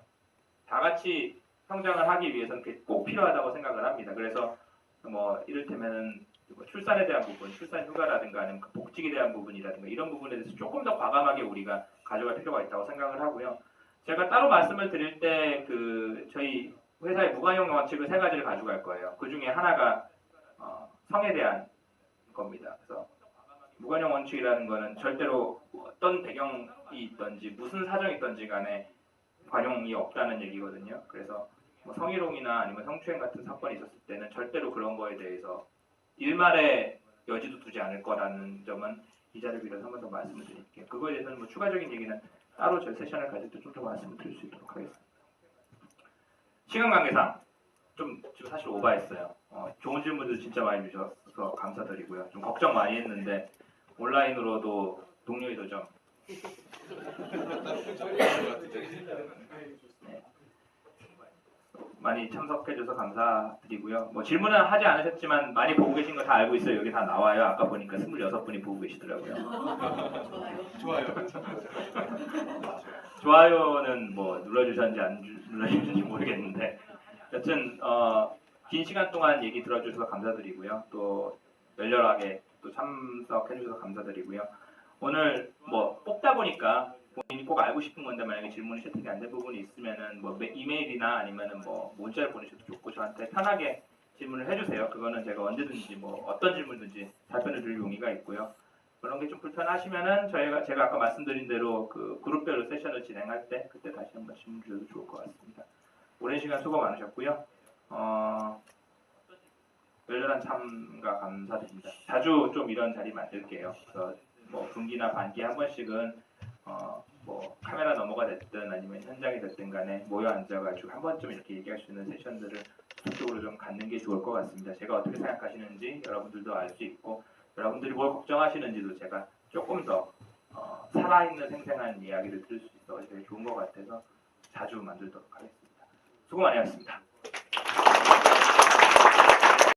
다 같이 성장을 하기 위해서는 그게 꼭 필요하다고 생각을 합니다. 그래서 뭐 이를테면은 뭐 출산에 대한 부분, 출산 휴가라든가 아니면 그 복직에 대한 부분이라든가 이런 부분에 대해서 조금 더 과감하게 우리가 가져갈 필요가 있다고 생각을 하고요. 제가 따로 말씀을 드릴 때 그 저희 회사의 무관용 원칙을 3가지를 가져갈 거예요. 그 중에 하나가 성에 대한 겁니다. 그래서 무관용 원칙이라는 거는 절대로 어떤 배경이 있든지 무슨 사정이 있든지 간에 관용이 없다는 얘기거든요. 그래서 뭐 성희롱이나 아니면 성추행 같은 사건이 있었을 때는 절대로 그런 거에 대해서 일말의 여지도 두지 않을 거라는 점은 이 자리를 빌어서 한 번 더 말씀을 드릴게요. 그거에 대해서는 뭐 추가적인 얘기는 따로 저희 세션을 가질 때 좀 더 말씀을 드릴 수 있도록 하겠습니다. 시간 관계상 좀 지금 사실 오버했어요. 좋은 질문들 진짜 많이 주셔서 감사드리고요. 좀 걱정 많이 했는데 온라인으로도 동료의 도전 네. 많이 참석해줘서 감사드리고요. 뭐 질문은 하지 않으셨지만 많이 보고 계신 거 다 알고 있어요. 여기 다 나와요. 아까 보니까 26분이 보고 계시더라고요. 좋아요. 좋아요는 뭐 눌러주셨는지 안 눌러주셨는지 모르겠는데 여튼 긴 시간 동안 얘기 들어주셔서 감사드리고요. 또 열렬하게 또 참석해주셔서 감사드리고요. 오늘 뭐 뽑다 보니까 본인이 꼭 알고 싶은 건데 만약에 질문이 채택이 안 된 부분이 있으면은 뭐 이메일이나 아니면은 뭐 문자를 보내셔도 좋고 저한테 편하게 질문을 해주세요. 그거는 제가 언제든지 뭐 어떤 질문든지 답변을 드릴 용의가 있고요. 그런 게 좀 불편하시면은 제가 아까 말씀드린 대로 그 그룹별로 세션을 진행할 때 그때 다시 한번 질문 주셔도 좋을 것 같습니다. 오랜 시간 수고 많으셨고요. 열렬한 참가 감사드립니다. 자주 좀 이런 자리 만들게요. 그래서 뭐 분기나 반기에 한 번씩은 뭐 카메라 넘어가 됐든 아니면 현장이 됐든 간에 모여 앉아가지고 한 번쯤 이렇게 얘기할 수 있는 세션들을 적극적으로 좀 갖는 게 좋을 것 같습니다. 제가 어떻게 생각하시는지 여러분들도 알 수 있고 여러분들이 뭘 걱정하시는지도 제가 조금 더 살아있는 생생한 이야기를 들을 수 있어서 되게 좋은 것 같아서 자주 만들도록 하겠습니다. 수고 많이 하셨습니다.